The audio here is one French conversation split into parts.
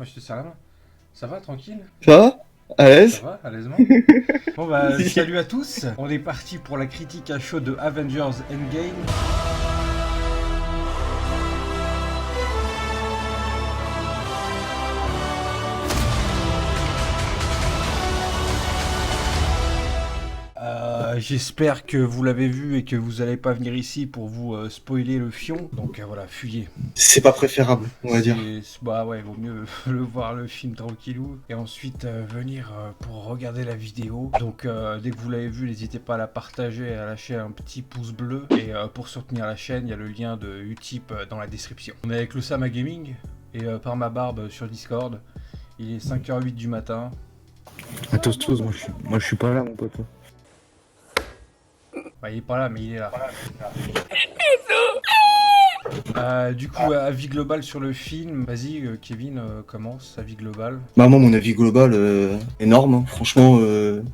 Moi je te serre la main. Ça va, tranquille? Ça va? À Ça l'aise? va, allèsement? Bon bah, salut à tous. On est parti pour la critique à chaud de Avengers Endgame. J'espère que vous l'avez vu et que vous n'allez pas venir ici pour vous spoiler le fion. Donc voilà, fuyez. C'est pas préférable, on va dire. Bah ouais, vaut mieux le voir le film tranquillou et ensuite venir pour regarder la vidéo. Donc dès que vous l'avez vu, n'hésitez pas à la partager et à lâcher un petit pouce bleu. Et pour soutenir la chaîne, il y a le lien de Utip dans la description. On est avec le Sama Gaming et par ma barbe sur Discord. Il est 5h08 du matin. Attends, moi je suis pas là, mon pote. Bah, il est pas là, mais il est là. Du coup, avis global sur le film. Vas-y, Kevin, commence. Avis global. Bah moi mon avis global énorme, hein. Franchement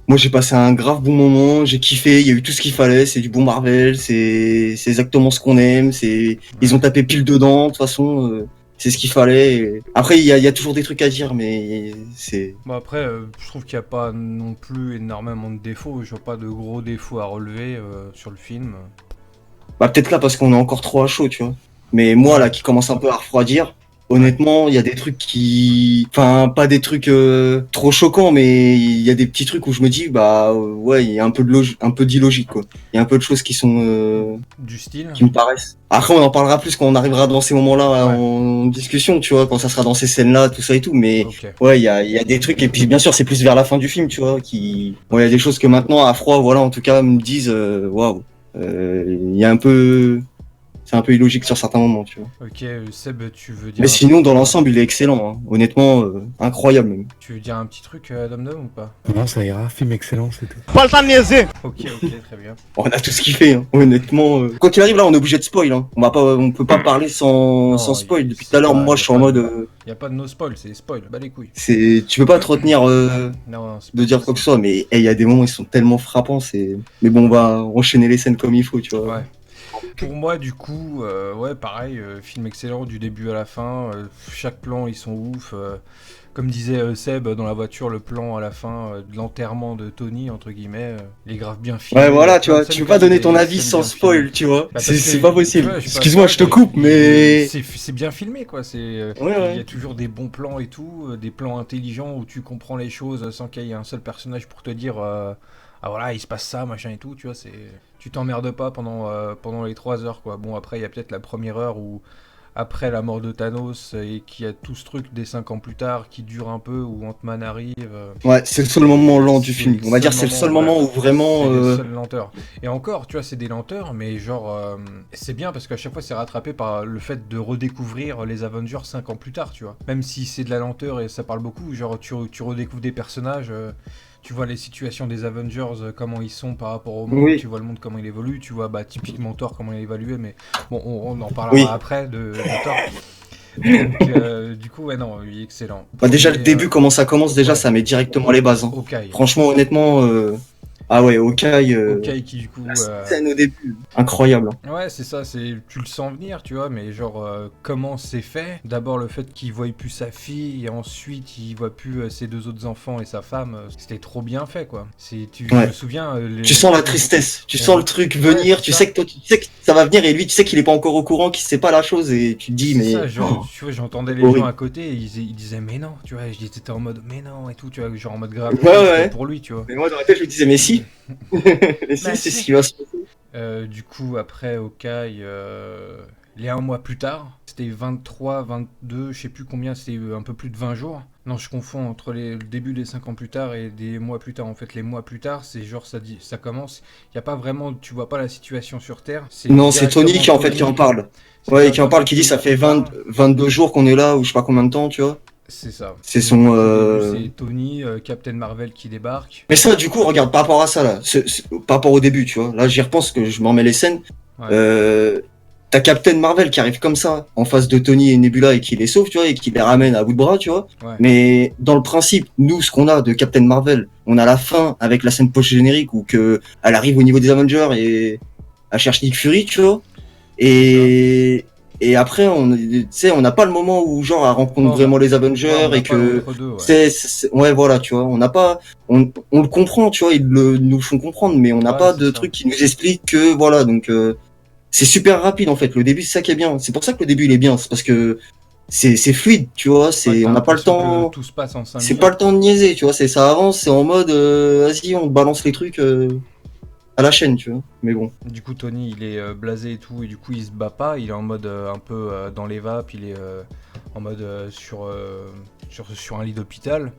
moi j'ai passé un grave bon moment, j'ai kiffé, il y a eu tout ce qu'il fallait, c'est du bon Marvel, c'est exactement ce qu'on aime, ils ont tapé pile dedans, de toute façon c'est ce qu'il fallait. Après il y a toujours des trucs à dire mais c'est... Bon après, je trouve qu'il n'y a pas non plus énormément de défauts. Je vois pas de gros défauts à relever sur le film. Bah peut-être là parce qu'on est encore trop à chaud, tu vois. Mais moi là qui commence un peu à refroidir, honnêtement, il y a des trucs qui... Enfin, pas des trucs trop choquants, mais il y a des petits trucs où je me dis, bah ouais, il y a un peu un peu d'illogique, quoi. Il y a un peu de choses qui sont... Du style. qui me paraissent. Après, on en parlera plus quand on arrivera dans ces moments-là Ouais. en discussion, tu vois, quand ça sera dans ces scènes-là, tout ça et tout. Mais Ok. ouais, il y a des trucs, et puis bien sûr, c'est plus vers la fin du film, tu vois, qui... Bon, il y a des choses que maintenant, à froid, voilà, en tout cas, me disent, waouh, il y a un peu... C'est un peu illogique sur certains moments, tu vois. Ok, Seb, tu veux dire Mais sinon, dans l'ensemble, il est excellent, hein. Honnêtement, incroyable même. tu veux dire un petit truc, Dom Dom, ou pas? Non, ça ira, film excellent, c'est tout. Ok, très bien. On a tout ce qu'il fait, hein. Honnêtement. Quoi qu'il arrive, là, on est obligé de spoil, hein. On peut pas parler Non, sans spoil. Depuis c'est tout à l'heure, pas- moi, y je a suis en pas mode. de- Y a pas de no spoil, c'est spoil, bah les couilles. Tu peux pas te retenir Non, c'est de pas dire quoi possible. que ce soit, mais il y a des moments, ils sont tellement frappants. Mais bon, on va enchaîner les scènes comme il faut, tu vois. Ouais. Pour moi, du coup, ouais, pareil, film excellent du début à la fin. Chaque plan, ils sont ouf. Comme disait Seb dans la voiture, le plan à la fin de l'enterrement de Tony, entre guillemets, il est grave bien filmé. Ouais, Il y a voilà, tu plein de vois. scènes Tu peux comme pas donner des ton avis scènes sans bien filmées. spoil, tu vois. Bah, parce C'est que, pas tu possible. vois, je sais pas Excuse-moi, toi, je te coupe, mais. c'est bien filmé, quoi. Ouais, Il ouais. y a toujours des bons plans et tout, des plans intelligents où tu comprends les choses sans qu'il y ait un seul personnage pour te dire ah voilà, il se passe ça, machin et tout, tu vois, tu t'emmerdes pas pendant les 3 heures, quoi. Bon, après, il y a peut-être la première heure où, après la mort de Thanos, et qu'il y a tout ce truc des 5 ans plus tard qui dure un peu, où Ant-Man arrive. Ouais, c'est le seul moment lent du C'est film. le On va dire seul c'est le seul moment, moment où vraiment. c'est les seules lenteurs. Et encore, tu vois, c'est des lenteurs, mais genre, c'est bien parce qu'à chaque fois, c'est rattrapé par le fait de redécouvrir les Avengers 5 ans plus tard, tu vois. Même si c'est de la lenteur et ça parle beaucoup, genre, tu redécouvres des personnages, tu vois les situations des Avengers, comment ils sont par rapport au monde, Oui. tu vois le monde comment il évolue, tu vois, bah, typiquement Thor, comment il est évalué, mais bon, on en parlera Oui. après de Thor. Donc, du coup, ouais, non, il est excellent. Bah déjà le Mais, début, comment ça commence déjà, ouais. ça met directement les bases, hein. Hawkeye. Franchement, honnêtement, ah ouais, Hawkeye, Hawkeye qui, du coup, la scène au début, incroyable. ouais, c'est ça, tu le sens venir, tu vois, mais genre, comment c'est fait? D'abord, le fait qu'il voit plus sa fille, et ensuite, il voit plus ses 2 autres enfants et sa femme, c'était trop bien fait, quoi. Je Ouais. me souviens... Tu sens la tristesse, tu Ouais. sens le truc venir, c'est tu ça. sais que toi, tu sais que ça va venir et lui, tu sais qu'il est pas encore au courant, qu'il sait pas la chose et tu te dis, C'est mais ça, genre, tu vois, j'entendais les horrible. gens à côté, et ils disaient, mais non, tu vois, j'étais en mode, mais non, et tout, tu vois, genre en mode grave Ouais, triste ouais. pour lui, tu vois. Mais moi dans la tête, je me disais, mais si, mais si, Bah, c'est si. ce qui va se passer. Du coup, après Hawkeye, les 1 mois plus tard, c'était 23, 22, je sais plus combien, c'était un peu plus de 20 jours. Non, je confonds entre le début des 5 ans plus tard et des mois plus tard. En fait, les mois plus tard, c'est genre ça commence. Il y a pas vraiment, tu vois pas la situation sur Terre. Non, c'est Tony qui en fait qui en Tony. parle. C'est Ouais, qui en parle, directement qui dit ça Tony fait qui parle. 22 jours qu'on est là ou je sais pas combien de temps, tu vois. C'est ça. C'est Donc, son, du coup, au début, c'est Tony, Captain Marvel qui débarque. Mais ça, du coup, regarde, par rapport à ça, là, par rapport au début, tu vois, là, j'y repense que je m'en remets les scènes. Ouais. T'as Captain Marvel qui arrive comme ça, en face de Tony et Nebula, et qui les sauve, tu vois, et qui les ramène à bout de bras, tu vois. Ouais. Mais dans le principe, nous, ce qu'on a de Captain Marvel, on a la fin avec la scène post-générique où elle arrive au niveau des Avengers et elle cherche Nick Fury, tu vois. Et Et après, tu sais, on n'a pas le moment où genre elle rencontre Non, vraiment les Ouais, Avengers on a et pas que l'entre-deux, ouais. ouais, voilà, tu vois, on n'a pas, on le comprend, tu vois, nous font comprendre, mais on n'a Ouais, pas c'est de ça. truc qui nous explique que voilà, donc c'est super rapide en fait. Le début, c'est ça qui est bien. C'est pour ça que le début il est bien, c'est parce que c'est fluide, tu vois, Ouais, on t'as n'a pas le l'impression que temps, tout se passe en 5 c'est pas le minutes. temps de niaiser, tu vois, ça avance, c'est en mode, vas-y, on balance les trucs à la chaîne, tu vois. Mais bon. Du coup, Tony, il est blasé et tout, et du coup, il se bat pas. Il est en mode un peu dans les vapes. Il est en mode sur un lit d'hôpital.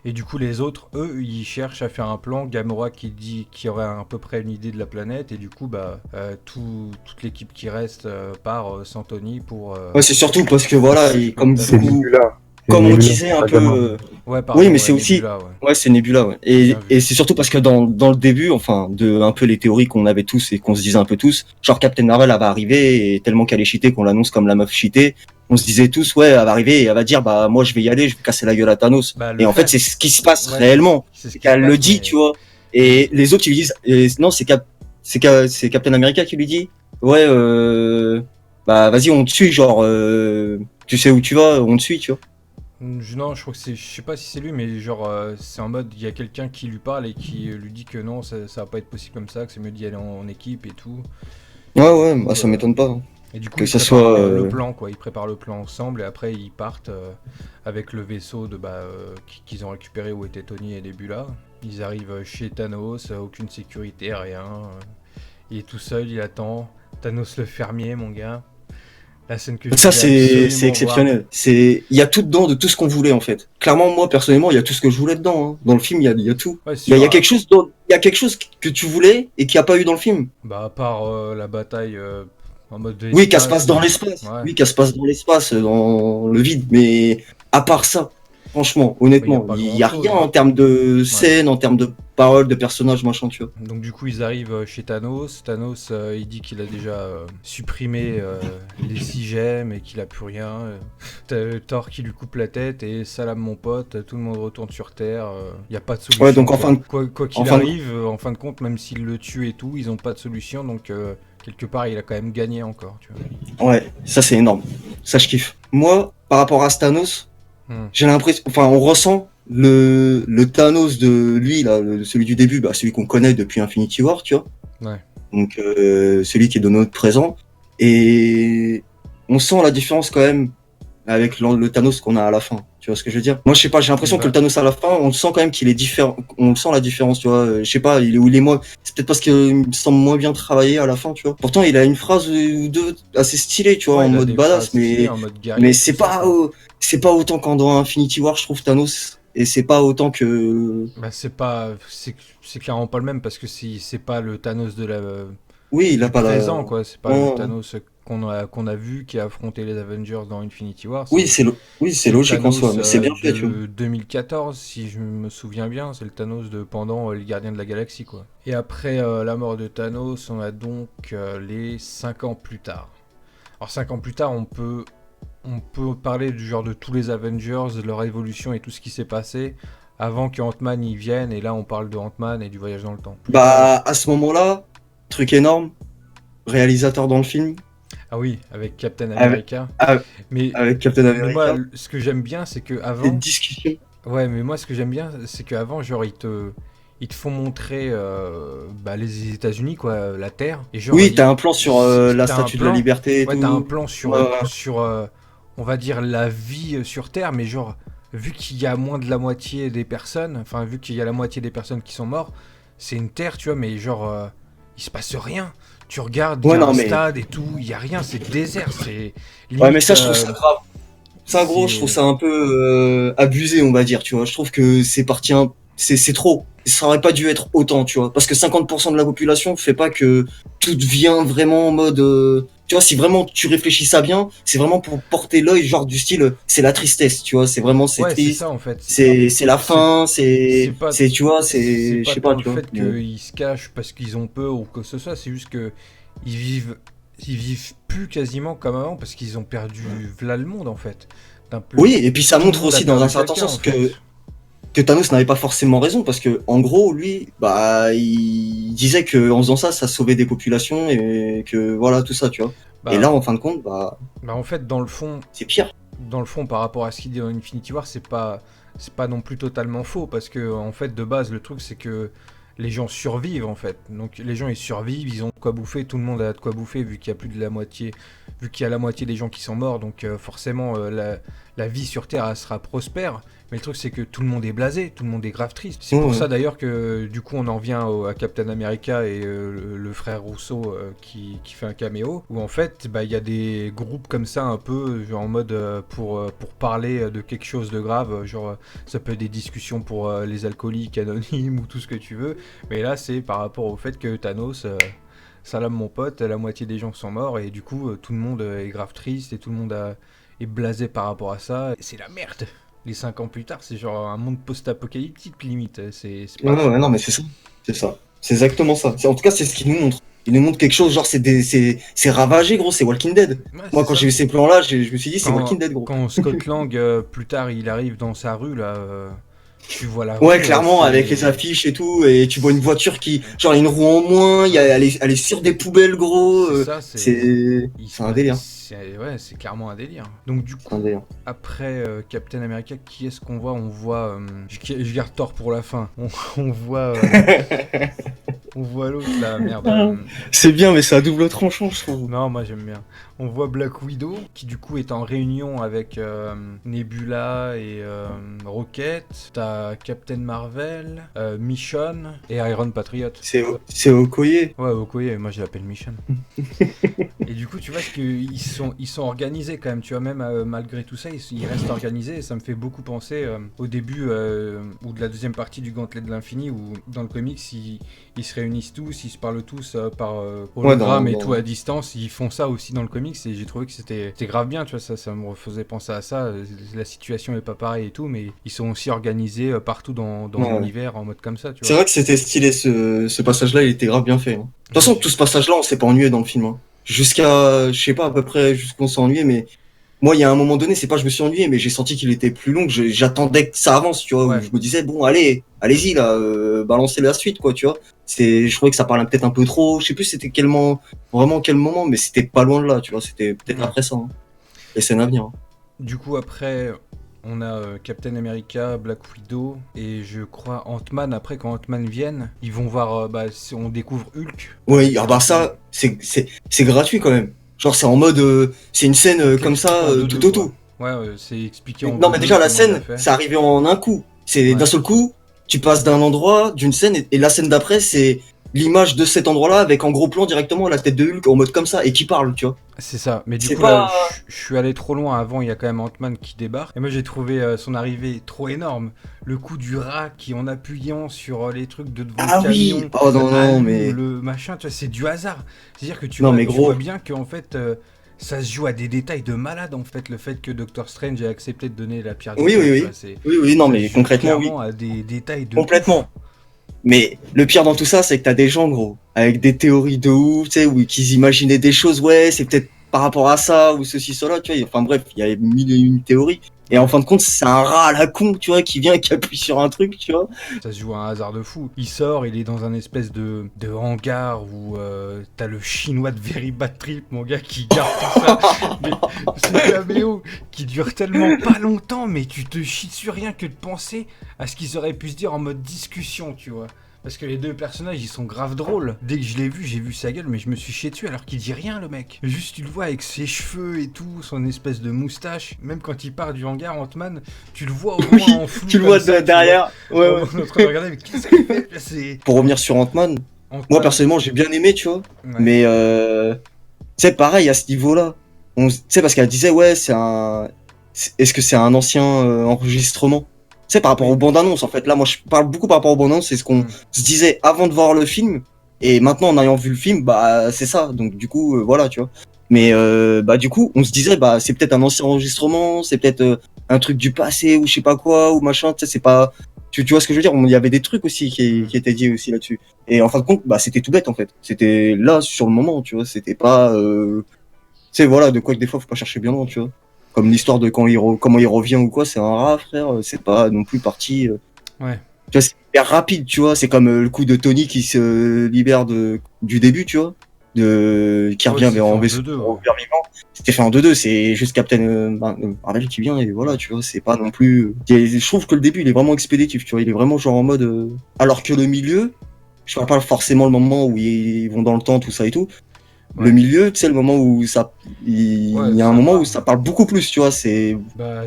Et du coup, les autres, eux, ils cherchent à faire un plan. Gamora qui dit qu'il aurait à peu près une idée de la planète. Et du coup, bah, toute l'équipe qui reste part sans Tony pour. Ouais, c'est surtout parce que voilà, et Choper comme C'est Thanos. beaucoup, Nebula. C'est comme on Nebula, disait un pas peu, Gamora. Ouais, oui, pardon, mais ouais, c'est aussi, Nebula, ouais. ouais, c'est Nebula, ouais. Bien vu. Et c'est surtout parce que dans le début, enfin, de un peu les théories qu'on avait tous et qu'on se disait un peu tous, genre Captain Marvel, elle va arriver et tellement qu'elle est cheatée qu'on l'annonce comme la meuf cheatée, on se disait tous, ouais, elle va arriver et elle va dire, bah, moi, je vais y aller, je vais casser la gueule à Thanos. Bah, elle Et le en fait, fait. c'est ce qui se passe Ouais, réellement. c'est ce C'est qui se qu'elle le passe, dit, mais. tu vois. mais Et les autres, ils lui disent, non, c'est Captain America qui lui dit, ouais, bah, vas-y, on te suit, genre, tu sais où tu vas, on te suit, tu vois. Non, je crois que c'est. Je sais pas si c'est lui, mais genre, c'est en mode, il y a quelqu'un qui lui parle et qui lui dit que non, ça va pas être possible comme ça, que c'est mieux d'y aller en équipe et tout. Ouais, Du ouais, bah, coup, ça m'étonne pas, hein. et du coup, Que ils ça préparent soit, le plan, quoi. Ils préparent le plan ensemble et après, ils partent avec le vaisseau qu'ils ont récupéré où étaient Tony et Nebula. Ils arrivent chez Thanos, aucune sécurité, rien. Il est tout seul, il attend. Thanos le fermier, mon gars. La scène que je ça, voulais c'est absolument voir. exceptionnel. Il y a tout dedans de tout ce qu'on voulait, en fait. Clairement, moi, personnellement, il y a tout ce que je voulais dedans, hein. Dans le film, il y a tout. Ouais, c'est sûr. Il y a quelque chose que tu voulais et qu'il n'y a pas eu dans le film. Bah, à part la bataille en mode de Oui, qu'elle se l'espace. passe dans l'espace. Ouais. Oui, qu'elle se passe dans l'espace, dans le vide. Mais à part ça, franchement, Il n'y a honnêtement, pas il grand y a rien chose. en termes de Ouais. scène, en termes de paroles, de personnages, machin, tu vois. Donc du coup ils arrivent chez Thanos. Thanos il dit qu'il a déjà supprimé les 6 gemmes et qu'il a plus rien. T'as Thor qui lui coupe la tête et salam mon pote, tout le monde retourne sur Terre. Il n'y a pas de Ouais, solution donc quoi. enfin, Quoi qu'il enfin, arrive, en fin de compte, même s'ils le tuent et tout, ils n'ont pas de solution. Donc quelque part il a quand même gagné encore. Tu vois. ouais, ça c'est énorme. Ça, je kiffe. Moi, par rapport à Thanos, Hmm. j'ai l'impression, enfin, on ressent le Thanos de lui, là, celui du début, bah, celui qu'on connaît depuis Infinity War, tu vois. Ouais. Donc, celui qui est de notre présent. Et on sent la différence quand même avec le Thanos qu'on a à la fin. Tu vois ce que je veux dire? Moi, je sais pas, j'ai l'impression que le Bah, Thanos à la fin, on sent quand même qu'il est différent. On sent la différence, tu vois. Je sais pas, il est moins. C'est peut-être parce qu'il me semble moins bien travaillé à la fin, tu vois. Pourtant, il a une phrase ou deux assez stylée, tu vois, ouais, en il a mode des badass, phrases stylées en mode mais guerrier, tout ça quoi. c'est pas autant qu'en dans Infinity War, je trouve Thanos. Et c'est pas autant que. Bah c'est clairement pas le même parce que c'est pas le Thanos Oui, il a du pas présent, la. quoi. C'est pas le Non. Thanos qu'on a vu qui a affronté les Avengers dans Infinity War. Oui, c'est C'est le logique en soi, Thanos mais c'est bien fait, tu vois. de 2014, si je me souviens bien. C'est le Thanos de pendant les Gardiens de la Galaxie, quoi. Et après la mort de Thanos, on a donc les 5 ans plus tard. Alors 5 ans plus tard, on peut parler du genre de tous les Avengers, de leur évolution et tout ce qui s'est passé avant que Ant-Man y vienne. Et là, on parle de Ant-Man et du voyage dans le temps. Bah, à ce moment-là, truc énorme, réalisateur dans le film, Ah oui, avec Captain avec, America. avec Mais, avec Captain mais moi, America, ce que j'aime bien, c'est que des avant, discussions. ouais, mais moi, ce que j'aime bien, c'est qu'avant, genre, ils te font montrer les États-Unis, quoi, la Terre. Et genre, Oui, t'as un plan sur la t'as un Statue de la plan, Liberté et ouais, t'as un tout. plan Ouais, sur on va dire, la vie sur Terre, mais genre, vu qu'il y a moins de la moitié des personnes, enfin, vu qu'il y a la moitié des personnes qui sont mortes, c'est une Terre, tu vois, mais genre, il se passe rien. Tu regardes, il y ouais, a non, un mais, stade et tout, il y a rien, c'est désert, c'est ouais, mais limite, ça, je trouve ça grave. Ça, gros, je trouve c'est ça un peu abusé, on va dire, tu vois. Je trouve que c'est trop. Ça aurait pas dû être autant, tu vois. Parce que 50% de la population fait pas que tout devient vraiment en mode. Tu vois, si vraiment tu réfléchis ça bien, c'est vraiment pour porter l'œil, genre du style, c'est la tristesse, tu vois. C'est ouais, c'est triste, ça en fait. c'est la C'est fin, c'est pas tu vois, c'est je pas sais tant pas, le tu vois. fait qu'ils se cachent parce qu'ils ont peur ou que ce soit, c'est juste que ils vivent ils vivent plus quasiment comme avant parce qu'ils ont perdu v'là le monde en fait. Oui, et puis ça Tout le montre monde a aussi dans un perdu certain quelqu'un en sens fait. que Thanos n'avait pas forcément raison parce que en gros lui bah il disait que en faisant ça ça sauvait des populations et que voilà tout ça tu vois Et là, en fin de compte, bah, Bah en fait, c'est pire. dans le fond, par rapport à ce qu'il dit dans Infinity War, c'est pas non plus totalement faux, parce que en fait, de base, le truc, c'est que les gens survivent, en fait. Donc les gens, ils survivent, ils ont de quoi bouffer, tout le monde a de quoi bouffer, vu qu'il y a plus de la moitié, vu qu'il y a la moitié des gens qui sont morts, donc forcément, la vie sur Terre, elle sera prospère. Mais le truc, c'est que tout le monde est blasé, tout le monde est grave triste. C'est pour ça d'ailleurs que du coup, on en vient à Captain America et le frère Rousseau qui fait un caméo, où en fait, bah, il y a des groupes comme ça, un peu genre en mode pour parler de quelque chose de grave, genre ça peut être des discussions pour les alcooliques anonymes ou tout ce que tu veux. Mais là, c'est par rapport au fait que Thanos. Salam mon pote, la moitié des gens sont morts et du coup tout le monde est grave triste et tout le monde est blasé par rapport à ça. C'est la merde. Les 5 ans plus tard, c'est genre un monde post-apocalyptique limite. C'est pas... Ouais, non, mais c'est ça. C'est ça. C'est exactement ça. En tout cas, c'est ce qu'il nous montre. Il nous montre quelque chose, genre, c'est ravagé, gros, c'est Walking Dead. Ouais, Moi, quand ça. j'ai vu ces plans-là, je me suis dit, c'est Quand, Walking Dead, gros. quand Scott Lang, plus tard, il arrive dans sa rue, là, tu vois la Ouais, rue, clairement, c'est- avec les affiches et tout, et tu vois une voiture qui, genre, une roue en moins, elle est sur des poubelles, gros. C'est ça, C'est un délire. Ouais, c'est clairement un délire. Donc du C'est un coup, délire. après Captain America, qui est-ce qu'on voit? On voit... je garde Thor pour la fin. On voit... on voit l'autre, là, merde. C'est bien, mais c'est à double tranchant, je trouve. Non, moi j'aime bien. On voit Black Widow, qui du coup est en réunion avec Nebula et Rocket. T'as Captain Marvel, Michonne et Iron Patriot. C'est Okoye. Ouais, Okoye, moi je l'appelle Michonne. Et du coup, tu vois qu'ils sont organisés quand même, tu vois, même malgré tout ça, ils restent organisés. Et ça me fait beaucoup penser au début ou de la deuxième partie du Gantelet de l'Infini, où dans le comics, ils se réunissent tous, ils se parlent tous par hologramme et tout à distance. Ils font ça aussi dans le comics et j'ai trouvé que c'était grave bien, tu vois, ça me faisait penser à ça. La situation est pas pareille et tout, mais ils sont aussi organisés partout dans l'univers en mode comme ça, tu C'est vois. vrai que c'était stylé, ce passage-là, il était grave bien fait. Hein. De toute façon, tout ce passage-là, on s'est pas ennuyé dans le film. Hein. Jusqu'à, je sais pas à peu près jusqu'où on s'est ennuyé, mais moi, il y a un moment donné, c'est pas que je me suis ennuyé, mais j'ai senti qu'il était plus long, que j'attendais que ça avance, tu vois. Ouais. Où je me disais, bon, allez-y, là, balancez la suite, quoi, tu vois. Je trouvais que ça parlait peut-être un peu trop, je sais plus c'était vraiment quel moment, mais c'était pas loin de là, tu vois. C'était peut-être après ça, hein. Les scènes à venir. Hein. Du coup, après, on a Captain America, Black Widow et je crois Ant-Man. Après, quand Ant-Man vienne, ils vont voir, on découvre Hulk. Ouais, ah bah ça, c'est gratuit quand même. Genre, c'est en mode, c'est une scène comme ça, tout auto. Ouais, c'est expliqué en Non, mais déjà, la comment scène, on l'a fait. c'est arrivé en un coup. C'est Ouais. d'un seul coup, tu passes d'un endroit, d'une scène, et la scène d'après, c'est l'image de cet endroit-là avec en gros plan directement la tête de Hulk en mode comme ça et qui parle, tu vois. C'est ça, mais du C'est coup pas- là, je suis allé trop loin. Avant, il y a quand même Ant-Man qui débarque. Et moi, j'ai trouvé son arrivée trop énorme. Le coup du rat qui, en appuyant sur les trucs de devant Ah le oui. camion, Oh non, allume mais le machin, tu vois, c'est du hasard. C'est-à-dire que tu Non, vois, mais tu gros. vois bien qu'en fait, ça se joue à des détails de malade, en fait, le fait que Doctor Strange ait accepté de donner la pierre du Oui, temps, oui, tu oui. vois, Oui, non, ça mais se joue concrètement, oui. clairement à des détails de Complètement. ouf. Mais le pire dans tout ça, c'est que t'as des gens, gros, avec des théories de ouf, tu sais, où qu'ils imaginaient des choses, ouais, c'est peut-être par rapport à ça, ou ceci, cela, tu vois. Enfin bref, il y a mille et une théories. Et en fin de compte, c'est un rat à la con, tu vois, qui vient et qui appuie sur un truc, tu vois. Ça se joue à un hasard de fou. Il sort, il est dans un espèce de hangar où t'as le chinois de Very Bad Trip, mon gars, qui garde tout ça. Mais ce caméo qui dure tellement pas longtemps, mais tu te chies sur rien que de penser à ce qu'ils auraient pu se dire en mode discussion, tu vois. Parce que les deux personnages, ils sont grave drôles. Dès que je l'ai vu, j'ai vu sa gueule, mais je me suis chié dessus alors qu'il dit rien, le mec. Juste, tu le vois avec ses cheveux et tout, son espèce de moustache. Même quand il part du hangar, Ant-Man, tu le vois au Oui, moins en flou. tu le comme vois ça, derrière. Ouais, on ouais. est en train de regarder, mais qu'est-ce qu'il fait? C'est... Pour revenir sur Ant-Man, moi personnellement, j'ai bien aimé, tu vois. Ouais. Mais c'est pareil à ce niveau-là. Tu sais, parce qu'elle disait, ouais, est-ce que c'est un ancien enregistrement? Tu sais, par rapport aux bandes annonces, en fait. Là, moi, je parle beaucoup par rapport aux bandes annonces, c'est ce qu'on se disait avant de voir le film. Et maintenant, en ayant vu le film, bah, c'est ça. Donc, du coup, voilà, tu vois. Mais, bah, du coup, on se disait, bah, c'est peut-être un ancien enregistrement, c'est peut-être un truc du passé, ou je sais pas quoi, ou machin, tu sais, c'est pas, tu vois ce que je veux dire? Il y avait des trucs aussi qui étaient dit aussi là-dessus. Et en fin de compte, bah, c'était tout bête, en fait. C'était là, sur le moment, tu vois. C'était pas, tu sais, voilà, de quoi que des fois, faut pas chercher bien loin, tu vois. Comme l'histoire de comment il revient ou quoi, c'est un rat, frère. C'est pas non plus parti. Ouais. Tu vois, c'est hyper rapide, tu vois. C'est comme le coup de Tony qui se libère du début, tu vois. qui Ouais, revient c'est en fait vaisseau en 2-2, en ouais. vivant. C'était fait en 2-2, c'est juste Captain Marvel qui vient et voilà, tu vois, c'est pas non plus. Je trouve que le début il est vraiment expéditif, tu vois, il est vraiment genre en mode. Alors que le milieu, je parle pas forcément le moment où ils vont dans le temps, tout ça et tout. Le Ouais. milieu, tu sais, le moment où ça. Il Ouais, y a un ça moment où part. ça parle beaucoup plus, tu vois, c'est.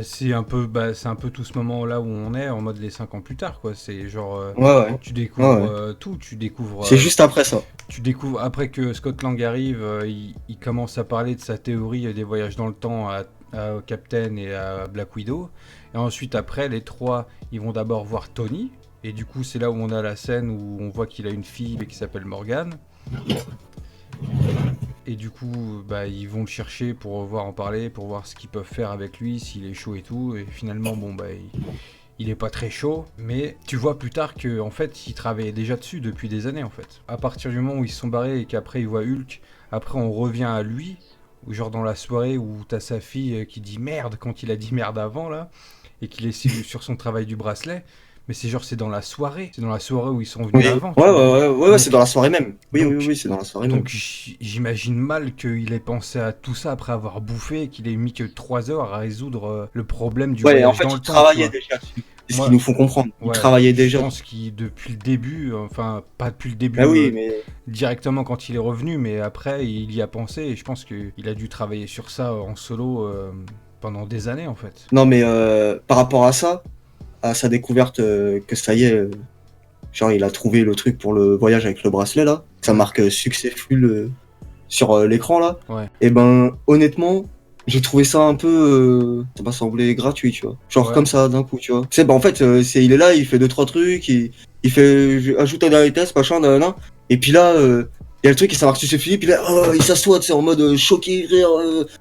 C'est un peu tout ce moment-là où on est, en mode les 5 ans plus tard, quoi. C'est genre, Ouais, ouais. tu Ouais, découvres ouais. tout, C'est juste après ça. tu découvres après que Scott Lang arrive, il commence à parler de sa théorie des voyages dans le temps à Captain et à Black Widow. Et ensuite, après, les trois, ils vont d'abord voir Tony. Et du coup, c'est là où on a la scène où on voit qu'il a une fille qui s'appelle Morgane. Et du coup, bah, ils vont le chercher pour voir en parler, pour voir ce qu'ils peuvent faire avec lui, s'il est chaud et tout. Et finalement, bon, bah, il est pas très chaud. Mais tu vois plus tard qu'en fait, il travaillait déjà dessus depuis des années, en fait. À partir du moment où ils se sont barrés et qu'après, il voit Hulk, après, on revient à lui. Ou genre dans la soirée où t'as sa fille qui dit merde quand il a dit merde avant, là. Et qu'il est sur son travail du bracelet. Mais c'est genre, c'est dans la soirée. C'est dans la soirée où ils sont venus Oui. avant, Ouais, tu ouais, vois. ouais, c'est Donc, dans la soirée même. Oui, oui, donc, oui, c'est dans la soirée même. donc j'imagine mal qu'il ait pensé à tout ça après avoir bouffé et qu'il ait mis que 3 heures à résoudre le problème du Ouais, en voyage fait, dans il le temps, tu travaillait vois. déjà dessus. C'est ce qu'ils Moi, nous font comprendre. Il ouais, travaillait je déjà. pense qu'il, depuis le début, enfin, pas depuis le Bah début oui, mais. directement quand il est revenu, mais après, il y a pensé et je pense qu'il a dû travailler sur ça en solo pendant des années, en fait. Non, mais par rapport à ça, à sa découverte que ça y est, genre il a trouvé le truc pour le voyage avec le bracelet là, ça Ouais. marque successful sur l'écran là. Ouais. Et ben honnêtement, j'ai trouvé ça un peu, ça m'a semblé gratuit, tu vois. Genre Ouais. comme ça d'un coup, tu vois. Tu sais, bah en fait, il est là, il fait deux trois trucs, il fait ajoute un dernier test, machin, nan. Et puis là, il y a le truc et ça marque successful, puis là, oh, il s'assoit, tu sais, en mode choqué, rire.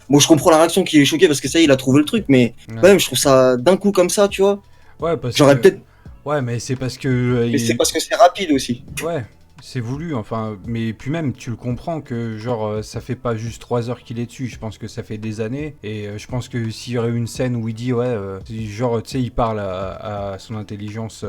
Bon, je comprends la réaction qui est choqué parce que ça y est, il a trouvé le truc, mais quand Ouais. même, je trouve ça d'un coup comme ça, tu vois. Ouais, parce J'aurais que. peut-être. Ouais, mais c'est parce que. Mais c'est parce que c'est rapide aussi. Ouais, c'est voulu, enfin, mais puis même, tu le comprends que, genre, ça fait pas juste 3 heures qu'il est dessus, je pense que ça fait des années, et je pense que s'il y aurait eu une scène où il dit, ouais, genre, tu sais, il parle à son intelligence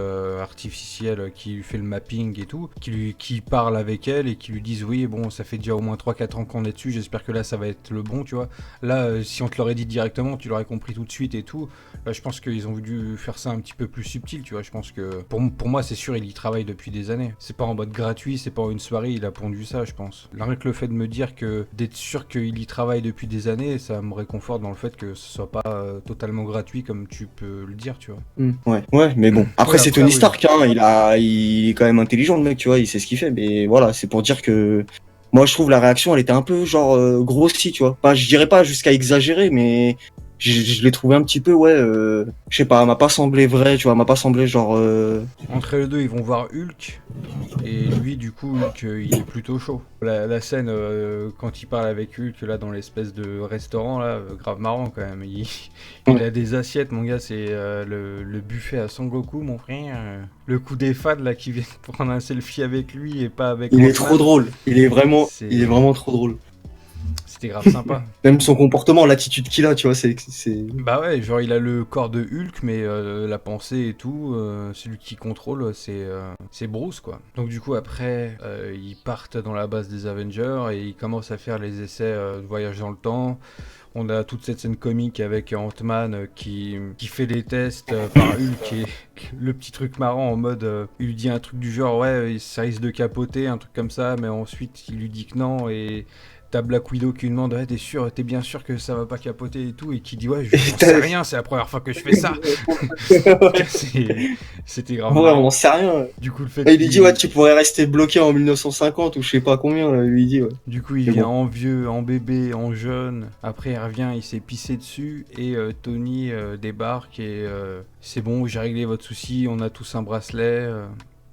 artificielle qui lui fait le mapping et tout, qui parle avec elle et qui lui disent, oui, bon, ça fait déjà au moins 3-4 ans qu'on est dessus, j'espère que là, ça va être le bon, tu vois. Là, si on te l'aurait dit directement, tu l'aurais compris tout de suite et tout. Là, je pense qu'ils ont voulu faire ça un petit peu plus subtil, tu vois, je pense que, pour moi, c'est sûr, il y travaille depuis des années. C'est pas en mode gratuit, c'est pas une soirée, il a pondu ça, je pense. Rien que le fait de me dire que d'être sûr qu'il y travaille depuis des années, ça me réconforte dans le fait que ce soit pas totalement gratuit comme tu peux le dire, tu vois. Ouais, ouais, mais bon. Après, Ouais, c'est après, Tony oui. Stark, hein. Il est quand même intelligent, le mec, tu vois. Il sait ce qu'il fait. Mais voilà, c'est pour dire que moi, je trouve la réaction, elle était un peu genre grossie, tu vois. Pas, je dirais pas jusqu'à exagérer, mais je l'ai trouvé un petit peu, ouais. Je sais pas, elle m'a pas semblé vrai, tu vois. Elle m'a pas semblé genre. Entre les deux, ils vont voir Hulk. Et lui, du coup, Hulk, il est plutôt chaud. La scène, quand il parle avec Hulk, là, dans l'espèce de restaurant, là, grave marrant quand même. Il a des assiettes, mon gars, c'est le buffet à Son Goku, mon frère. Le coup des fans, là, qui viennent prendre un selfie avec lui et pas avec Il est Ant-Man. trop drôle. Il est vraiment trop drôle. C'était grave sympa. Même son comportement, l'attitude qu'il a, tu vois, c'est. Bah ouais, genre il a le corps de Hulk, mais la pensée et tout, celui qui contrôle, c'est Bruce, quoi. Donc du coup, après, ils partent dans la base des Avengers et ils commencent à faire les essais de voyage dans le temps. On a toute cette scène comique avec Ant-Man qui fait les tests par Hulk et le petit truc marrant en mode il lui dit un truc du genre ouais ça risque de capoter, un truc comme ça, mais ensuite il lui dit que non et t'as Black Widow qui lui demande ouais, t'es bien sûr que ça va pas capoter et tout, et qui dit ouais je j'en sais rien, c'est la première fois que je fais ça. C'était grave Ouais, marrant. on sait rien. Du coup le fait Et il lui dit, ouais, tu pourrais rester bloqué en 1950 ou je sais pas combien, là, il lui dit, ouais. Du coup, il Mais vient bon. en vieux, en bébé, en jeune. Après, il revient, il s'est pissé dessus. Et Tony débarque et c'est bon, j'ai réglé votre souci. On a tous un bracelet.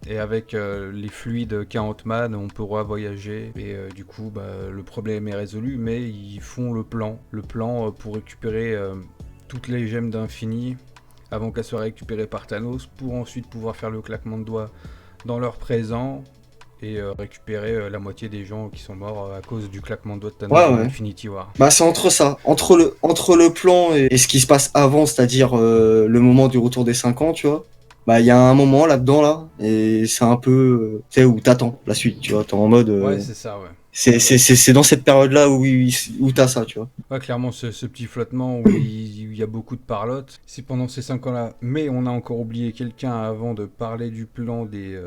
Et avec les fluides qu'a Ant-Man, on pourra voyager. Et du coup, bah, le problème est résolu. Mais ils font le plan. Le plan pour récupérer toutes les gemmes d'infini avant qu'elles soient récupérées par Thanos. Pour ensuite pouvoir faire le claquement de doigts dans leur présent. Et récupérer la moitié des gens qui sont morts à cause du claquement de doigts de Thanos Ouais, dans ouais. Infinity War. Bah, c'est entre ça, entre le plan et ce qui se passe avant, c'est-à-dire le moment du retour des 5 ans, tu vois. Bah, il y a un moment là-dedans, là, et c'est un peu, tu sais, où t'attends la suite, tu vois. T'es en mode. Ouais, c'est ça, ouais. C'est dans cette période-là où t'as ça, tu vois. Ouais, clairement, ce petit flottement où il y a beaucoup de parlotte, c'est pendant ces 5 ans-là. Mais on a encore oublié quelqu'un avant de parler du plan des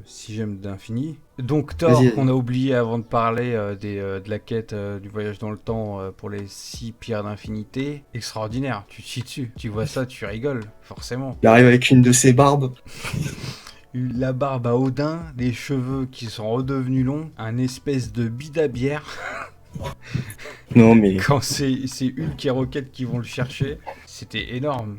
6 gemmes d'infini. Donc Thor, Vas-y. qu'on a oublié avant de parler de la quête du voyage dans le temps pour les 6 pierres d'infinité. Extraordinaire, tu te chies dessus. Tu vois ça, tu rigoles, forcément. Il arrive avec une de ses barbes. La barbe à Odin, les cheveux qui sont redevenus longs, un espèce de bide à bière. Non, mais. Quand c'est Hulk et Rocket qui vont le chercher, c'était énorme.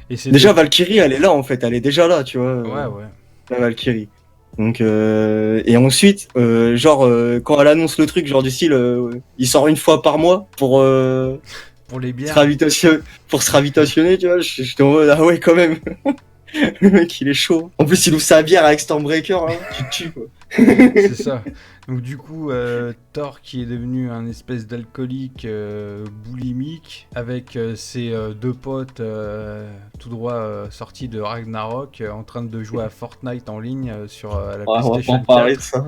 Et c'est Déjà, Valkyrie, elle est là, en fait. Elle est déjà là, tu vois. Ouais. La Valkyrie. Donc, et ensuite, quand elle annonce le truc, genre du style, il sort une fois par mois pour Pour les bières. pour se ravitationner, tu vois. J'étais en mode, ah ouais, quand même. Le mec, il est chaud. En plus, il ouvre sa bière avec Stormbreaker, hein. Tu te tues, quoi. C'est ça. Donc du coup, Thor qui est devenu un espèce d'alcoolique boulimique avec ses deux potes tout droit sortis de Ragnarok en train de jouer à Fortnite en ligne sur la Ouais, on va pas PlayStation en parler 4. de ça.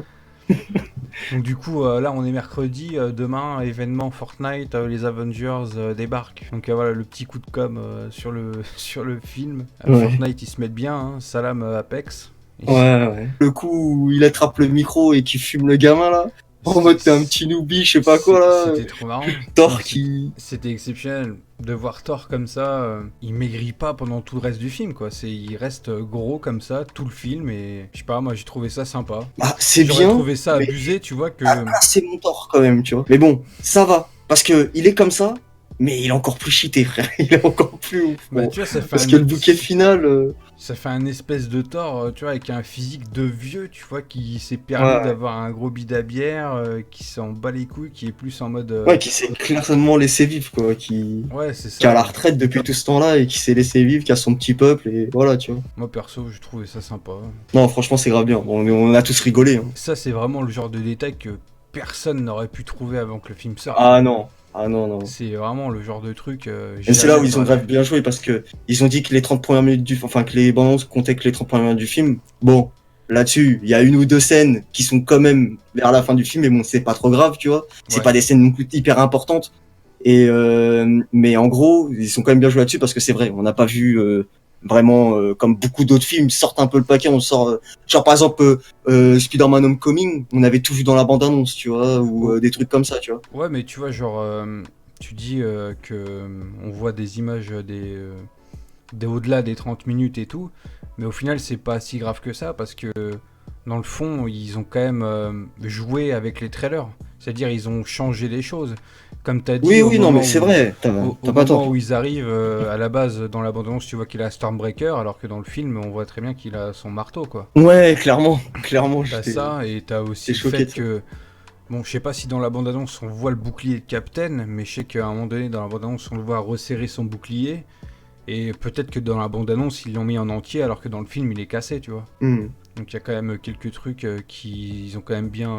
Donc du coup, là on est mercredi, demain événement Fortnite, les Avengers débarquent. Donc voilà le petit coup de com sur le film. Ouais. Fortnite ils se mettent bien, hein. Salam Apex. Ouais. Le coup où il attrape le micro et qu'il fume le gamin, là. En mode, t'es un petit noobie, je sais pas quoi, là. C'était trop marrant. Thor Non, qui. C'était exceptionnel de voir Thor comme ça. Il maigrit pas pendant tout le reste du film, quoi. Il reste gros comme ça tout le film et je sais pas, moi j'ai trouvé ça sympa. Ah, c'est J'aurais bien. trouvé ça mais- abusé, tu vois que. Ah, c'est mon Thor, quand même, tu vois. Mais bon, ça va. Parce que il est comme ça, mais il est encore plus cheaté, frère. Il est encore plus ouf. Bah, Bon. tu vois, ça fait Parce un que le bouquet final. Ça fait un espèce de Thor, tu vois, avec un physique de vieux, tu vois, qui s'est permis Ouais. d'avoir un gros bide à bière, qui s'en bat les couilles, qui est plus en mode. Ouais, qui s'est clairement laissé vivre, quoi. Qui Ouais, c'est est à ça. la retraite depuis tout ce temps-là et qui s'est laissé vivre, qui a son petit peuple, et voilà, tu vois. Moi perso, j'ai trouvé ça sympa. Non, franchement, c'est grave bien. On a tous rigolé. Hein. Ça, c'est vraiment le genre de détail que personne n'aurait pu trouver avant que le film sorte. Ah non. Ah non. C'est vraiment le genre de truc. Et c'est là où jamais ils ont j'aurais grave bien joué parce que ils ont dit que les 30 premières minutes enfin que les bandes annonces comptaient que les 30 premières minutes du film. Bon, là-dessus, il y a une ou deux scènes qui sont quand même vers la fin du film, mais bon, c'est pas trop grave, tu vois. C'est Ouais. pas des scènes non plus hyper importantes. Et mais en gros, ils sont quand même bien joués là-dessus parce que c'est vrai, on n'a pas vu vraiment comme beaucoup d'autres films sortent un peu le paquet, on sort genre par exemple Spider-Man Homecoming, on avait tout vu dans la bande-annonce, tu vois, ou des trucs comme ça, tu vois. Ouais, mais tu vois, genre, tu dis que on voit des images des au-delà des 30 minutes et tout, mais au final, c'est pas si grave que ça parce que dans le fond, ils ont quand même joué avec les trailers. C'est-à-dire, ils ont changé les choses. Comme t'as dit, Oui, non, mais c'est vrai, t'as Au pas moment tort. où ils arrivent, à la base, dans la bande-annonce, tu vois qu'il a Stormbreaker, alors que dans le film, on voit très bien qu'il a son marteau, quoi. Ouais, clairement, T'as j'étais ça, et t'as aussi j'étais le choqué fait de ça. que... Bon, je sais pas si dans la bande-annonce, on voit le bouclier de Captain, mais je sais qu'à un moment donné, dans la bande-annonce, on le voit resserrer son bouclier, et peut-être que dans la bande-annonce, ils l'ont mis en entier, alors que dans le film, il est cassé, tu vois. Hmm. Donc il y a quand même quelques trucs qui ils ont quand même bien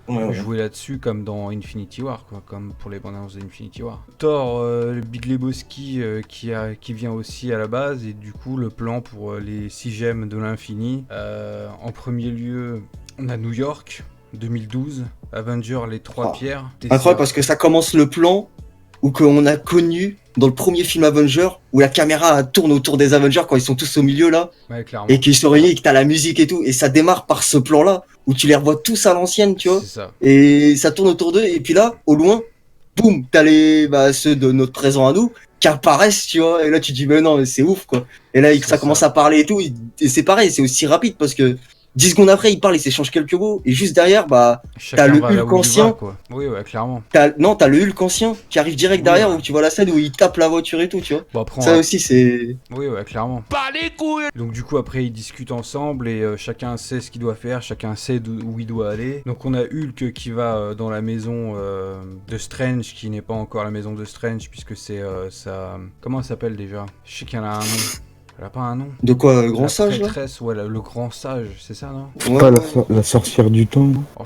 Ouais. joué là-dessus, comme dans Infinity War, quoi, comme pour les bandes annonces d'Infinity War. Thor, le Big Lebowski qui vient aussi à la base, et du coup le plan pour les 6 gemmes de l'infini. En premier lieu, on a New York, 2012, Avenger, les 3 Oh. pierres. Incroyable parce que ça commence le plan où qu'on a connu dans le premier film Avenger où la caméra tourne autour des Avengers quand ils sont tous au milieu là Ouais, clairement. et qu'ils se réunissent et que t'as la musique et tout et ça démarre par ce plan là où tu les revois tous à l'ancienne, tu vois, C'est ça. et ça tourne autour d'eux et puis là au loin boum t'as ceux de notre présent à nous qui apparaissent, tu vois, et là tu dis mais non mais c'est ouf quoi, et là C'est ça commence ça. à parler et tout et c'est pareil, c'est aussi rapide parce que 10 secondes après ils parlent, ils s'échangent quelques mots et juste derrière Chacun le va là Hulk où il ancien. va, quoi. Oui, ouais, clairement. T'as le Hulk ancien qui arrive direct Oui, derrière ouais. où tu vois la scène où il tape la voiture et tout, tu vois. Bon, après, on Ça va- aussi, c'est. Oui, ouais, clairement. Pas les couilles. Donc du coup après ils discutent ensemble et chacun sait ce qu'il doit faire, chacun sait où il doit aller. Donc on a Hulk qui va dans la maison de Strange, qui n'est pas encore la maison de Strange puisque c'est sa... Comment elle s'appelle déjà? Je sais qu'il y en a un nom. Elle a pas un nom? De quoi, le grand La sage là? prêtresse, ouais, le grand sage, c'est ça, non? C'est Ouais, pas ouais. la sorcière du temps. Oh,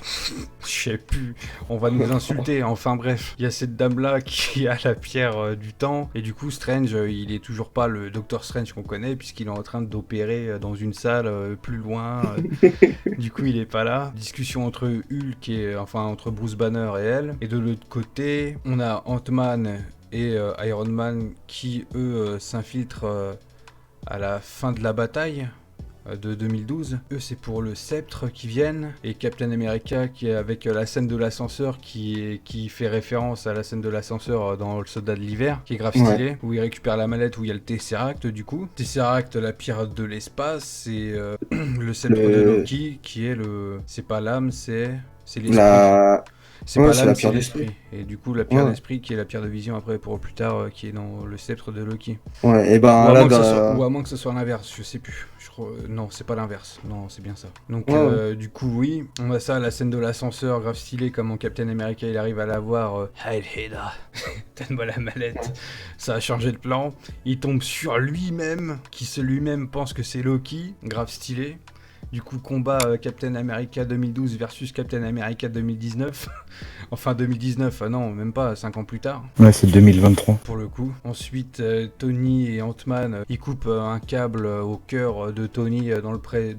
je sais plus, on va nous insulter. Enfin bref, il y a cette dame-là qui a la pierre du temps. Et du coup, Strange, il est toujours pas le Docteur Strange qu'on connaît, puisqu'il est en train d'opérer dans une salle plus loin. Du coup, il est pas là. Discussion entre Hulk et entre Bruce Banner et elle. Et de l'autre côté, on a Ant-Man et Iron Man qui, eux, s'infiltrent à la fin de la bataille de 2012. Eux, c'est pour le sceptre qui viennent. Et Captain America qui est avec la scène de l'ascenseur qui fait référence à la scène de l'ascenseur dans Le Soldat de l'Hiver, qui est grave stylé, où il récupère la mallette où il y a le Tesseract du coup. Tesseract, la pierre de l'espace, c'est le sceptre de Loki qui est le... C'est pas l'âme, c'est l'esprit. C'est pas l'âme, c'est l'esprit. Et du coup, la pierre d'esprit qui est la pierre de vision après pour plus tard, qui est dans le sceptre de Loki. Ouais, et ben Ou à moins que ce soit l'inverse, je sais plus. Non, c'est pas l'inverse. Non, c'est bien ça. Donc, du coup, oui. On a ça, la scène de l'ascenseur, grave stylé, comment Captain America il arrive à la voir. Heil Heda, donne-moi la mallette. Ça a changé de plan. Il tombe sur lui-même, qui lui-même pense que c'est Loki, grave stylé. Du coup, combat Captain America 2012 versus Captain America 2019. Enfin, 2019, non, même pas, 5 ans plus tard. Ouais, c'est 2023. Pour le coup. Ensuite, Tony et Ant-Man, ils coupent un câble au cœur de Tony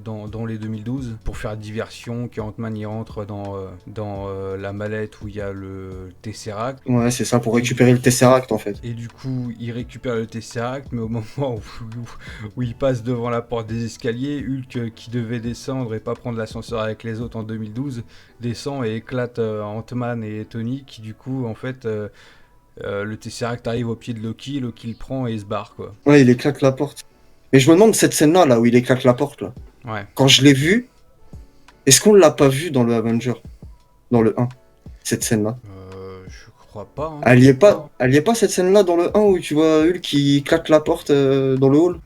dans les 2012 pour faire diversion, que Ant-Man y rentre dans la mallette où il y a le Tesseract. Ouais, c'est ça, pour récupérer le Tesseract en fait. Et du coup, il récupère le Tesseract, mais au moment où il passe devant la porte des escaliers, Hulk, qui devait descendre et pas prendre l'ascenseur avec les autres en 2012, descend et éclate Ant-Man et Tony, qui du coup, en fait, le Tesseract arrive au pied de Loki, Loki le prend et il se barre, quoi. Ouais, il éclate la porte. Mais je me demande cette scène-là, là où il éclate la porte, là. Ouais. Quand je l'ai vue, est-ce qu'on l'a pas vue dans le Avenger? Dans le 1, cette scène-là? Je crois pas. Hein. Elle y est pas cette scène-là dans le 1 où tu vois Hulk qui éclate la porte dans le hall?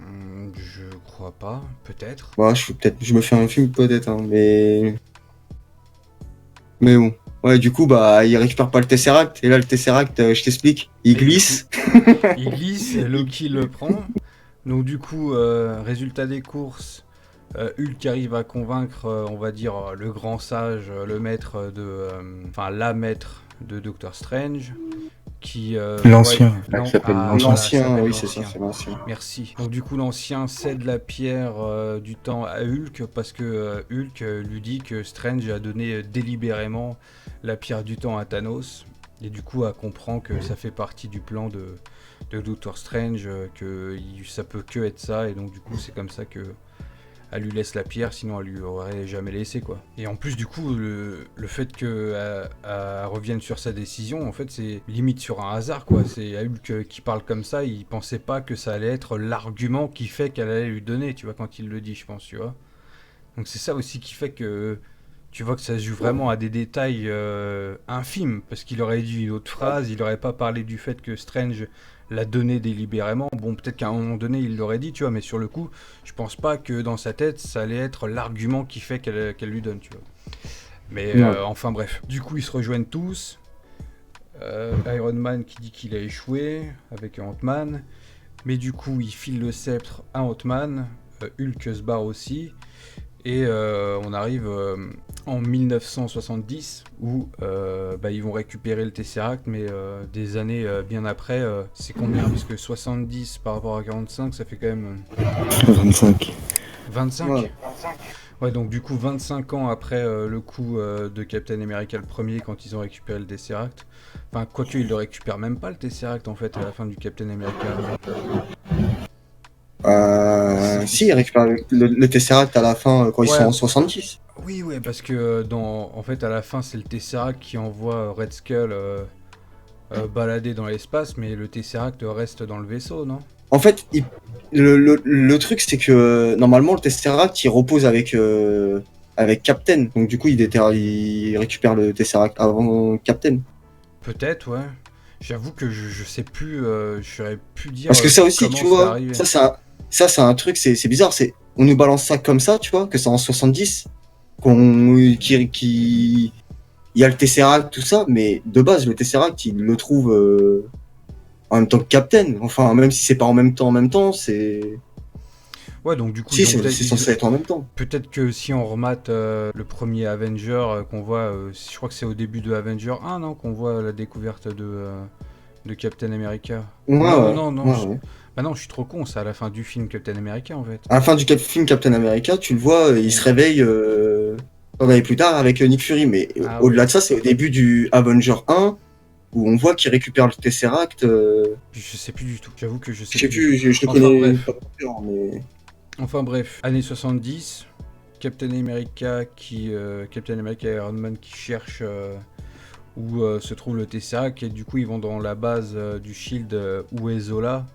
Je crois pas, peut-être. Ouais, je me fais un film peut-être, hein, mais bon. Ouais, du coup, bah, il récupère pas le Tesseract, et là, le Tesseract, je t'explique, il glisse. Il glisse, Loki le prend. Donc du coup, résultat des courses, Hulk arrive à convaincre, on va dire, le grand sage, le maître de... la maître de Doctor Strange, qui... L'ancien, non, s'appelle L'ancien, oui, l'ancien. c'est ça, c'est l'ancien. Merci. Donc du coup, l'ancien cède la pierre du temps à Hulk, parce que Hulk lui dit que Strange a donné délibérément la pierre du temps à Thanos, et du coup, elle comprend que ça fait partie du plan de Doctor Strange, que ça peut que être ça, et donc du coup, c'est comme ça que elle lui laisse la pierre, sinon elle lui aurait jamais laissé, quoi. Et en plus, du coup, le fait qu'elle revienne sur sa décision, en fait, c'est limite sur un hasard, quoi. C'est Hulk qui parle comme ça, il pensait pas que ça allait être l'argument qui fait qu'elle allait lui donner, tu vois, quand il le dit, je pense, tu vois. Donc c'est ça aussi qui fait que tu vois que ça se joue vraiment à des détails infimes, parce qu'il aurait dit une autre phrase, il aurait pas parlé du fait que Strange l'a donné délibérément. Bon, peut-être qu'à un moment donné, il l'aurait dit, tu vois, mais sur le coup, je pense pas que dans sa tête, ça allait être l'argument qui fait qu'elle lui donne, tu vois. Mais enfin bref. Du coup, ils se rejoignent tous. Iron Man qui dit qu'il a échoué avec Ant-Man. Mais du coup, il file le sceptre à Ant-Man. Hulk se barre aussi. Et on arrive en 1970 où ils vont récupérer le Tesseract, mais des années bien après, c'est combien? Parce que 70 par rapport à 45, ça fait quand même 25. 25. Ouais, donc du coup 25 ans après le coup de Captain America le premier, quand ils ont récupéré le Tesseract. Enfin, quoique ils le récupèrent même pas le Tesseract en fait à la fin du Captain America. Si, il récupère le Tesseract à la fin quand ils sont en 70. Oui, parce que en fait, à la fin, c'est le Tesseract qui envoie Red Skull balader dans l'espace, mais le Tesseract reste dans le vaisseau, non? En fait, le truc, c'est que normalement, le Tesseract, il repose avec Captain. Donc du coup, il récupère le Tesseract avant Captain. Peut-être, ouais. J'avoue que je sais plus, je saurais plus dire. Parce que ça aussi, tu vois, ça c'est un truc, c'est bizarre. On nous balance ça comme ça, tu vois, que c'est en 70, il y a le Tesseract, tout ça, mais de base, le Tesseract, il le trouve en même temps que Captain. Enfin, même si c'est pas en même temps, c'est... Ouais, donc du coup, Si, ils ont c'est censé être en même temps. peut-être que si on remate le premier Avenger, qu'on voit, je crois que c'est au début de Avenger 1, non, qu'on voit la découverte de Captain America. Ouais, Non, ouais, non, non. ouais, ouais. Bah non, je suis trop con, c'est à la fin du film Captain America en fait. À la fin du film Captain America, tu le vois, il se réveille pas d'années plus tard avec Nick Fury. Mais Ah au-delà ouais. de ça, c'est au début du Avenger 1 où on voit qu'il récupère le Tesseract. Je sais plus du tout. J'avoue que je sais Je sais plus du tout. plus, je le Enfin connais bref. pas par cœur, mais... Enfin bref. Années 70. Captain America et Iron Man qui cherchent où se trouve le Tesseract. Et du coup, ils vont dans la base du Shield où est Zola.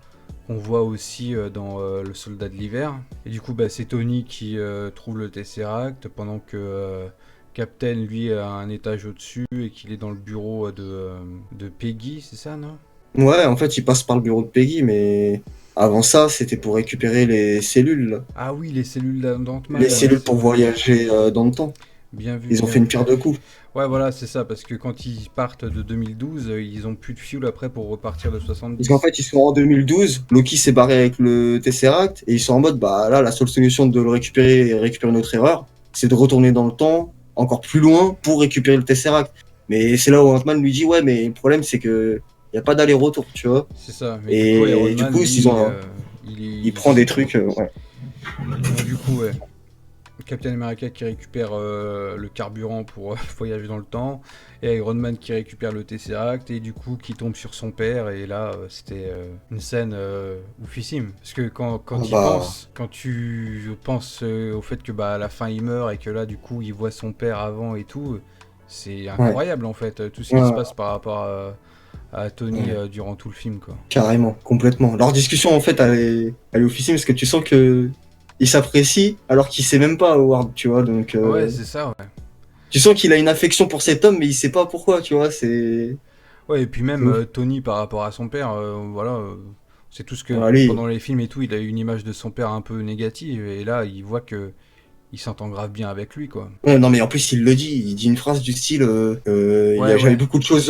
On voit aussi dans Le Soldat de l'Hiver. Et du coup, bah, c'est Tony qui trouve le Tesseract pendant que Captain, lui, a un étage au-dessus et qu'il est dans le bureau de Peggy, c'est ça, non? Ouais, en fait, il passe par le bureau de Peggy, mais avant ça, c'était pour récupérer les cellules, là. Ah oui, les cellules d'Ant-Man, Les ouais, cellules c'est pour vrai. voyager dans le temps. Bien vu, Ils ont bien fait une vu. pierre deux coups. Ouais, voilà, c'est ça, parce que quand ils partent de 2012, ils ont plus de fuel après pour repartir de Parce qu'en 70. fait, ils sont en 2012, Loki s'est barré avec le Tesseract, et ils sont en mode, bah là, la seule solution de le récupérer et récupérer notre erreur, c'est de retourner dans le temps, encore plus loin, pour récupérer le Tesseract. Mais c'est là où Ant-Man lui dit, ouais, mais le problème, c'est que y a pas d'aller-retour, tu vois. C'est ça, mais du coup, Iron Et du Man, coup, ils lui, ont, il il prend sait des tout. trucs, ouais. Donc, du coup, ouais. Captain America qui récupère le carburant pour voyager dans le temps, et Iron Man qui récupère le Tesseract, et du coup qui tombe sur son père, et là c'était une scène oufissime. Parce que Ah quand il bah, pense, quand tu penses au fait que bah, à la fin il meurt, et que là du coup il voit son père avant et tout, c'est ouais, incroyable en fait, tout ce qui se ouais, passe par rapport à Tony ouais. durant tout le film quoi. Carrément, complètement. Leur discussion, en fait, elle est officielle parce que tu sens que il s'apprécie alors qu'il sait même pas Howard, tu vois. Donc, Ouais, c'est ça, ouais. tu sens qu'il a une affection pour cet homme, mais il sait pas pourquoi, tu vois. Ouais, et puis C'est même ouf. Tony par rapport à son père, voilà, c'est tout ce que Allez. pendant les films et tout, il a eu une image de son père un peu négative, et là il voit que il s'entend grave bien avec lui, quoi. Ouais, non, mais en plus, il dit une phrase du style, Ouais, j'avais ouais. beaucoup de choses,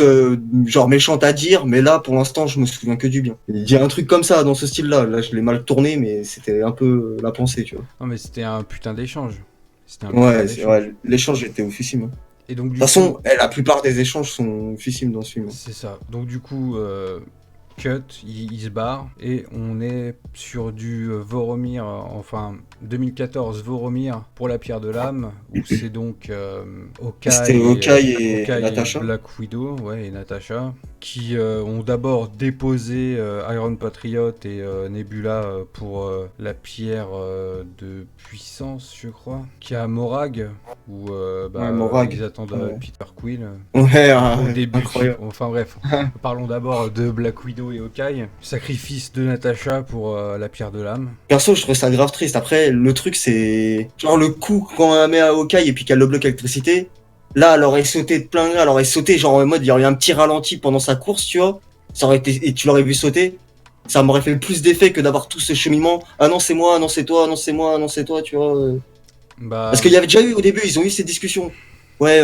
genre méchantes à dire, mais là, pour l'instant, je me souviens que du bien. Il dit un truc comme ça, dans ce style-là. Là, je l'ai mal tourné, mais c'était un peu la pensée, tu vois. Non, mais c'était un putain d'échange. C'était un putain Ouais, d'échange. ouais, l'échange était oufissime, hein. Et donc De du toute coup, façon, la plupart des échanges sont ouffissimes dans ce film. c'est ça. Donc du coup, cut, il se barre et on est sur du Voromir, enfin 2014 Voromir pour la pierre de l'âme, où c'est donc C'était Hawkeye et Hawkeye et Natasha. Black Widow, ouais, et Natasha, qui ont d'abord déposé Iron Patriot et Nebula pour la pierre de puissance, je crois, qui a Morag, où Ouais, Morag. ils attendent Ouais, Peter Quill ouais, au début. incroyable. Enfin bref, parlons d'abord de Black Widow et Hawkeye. Sacrifice de Natasha pour la pierre de l'âme. Perso, je trouve ça grave triste. Après, le truc, c'est... Genre, le coup, quand elle met à Hawkeye et puis qu'elle le bloque l'électricité, là, elle aurait sauté de plein gré, elle aurait sauté, genre, en mode, il y aurait eu un petit ralenti pendant sa course, tu vois. Ça aurait été... Et tu l'aurais vu sauter. Ça m'aurait fait plus d'effet que d'avoir tout ce cheminement. Ah non, c'est moi, ah non, c'est toi, ah non, c'est moi, ah non, c'est toi, tu vois. Parce Bah qu'il y avait déjà eu, au début, ils ont eu ces discussions. Ouais,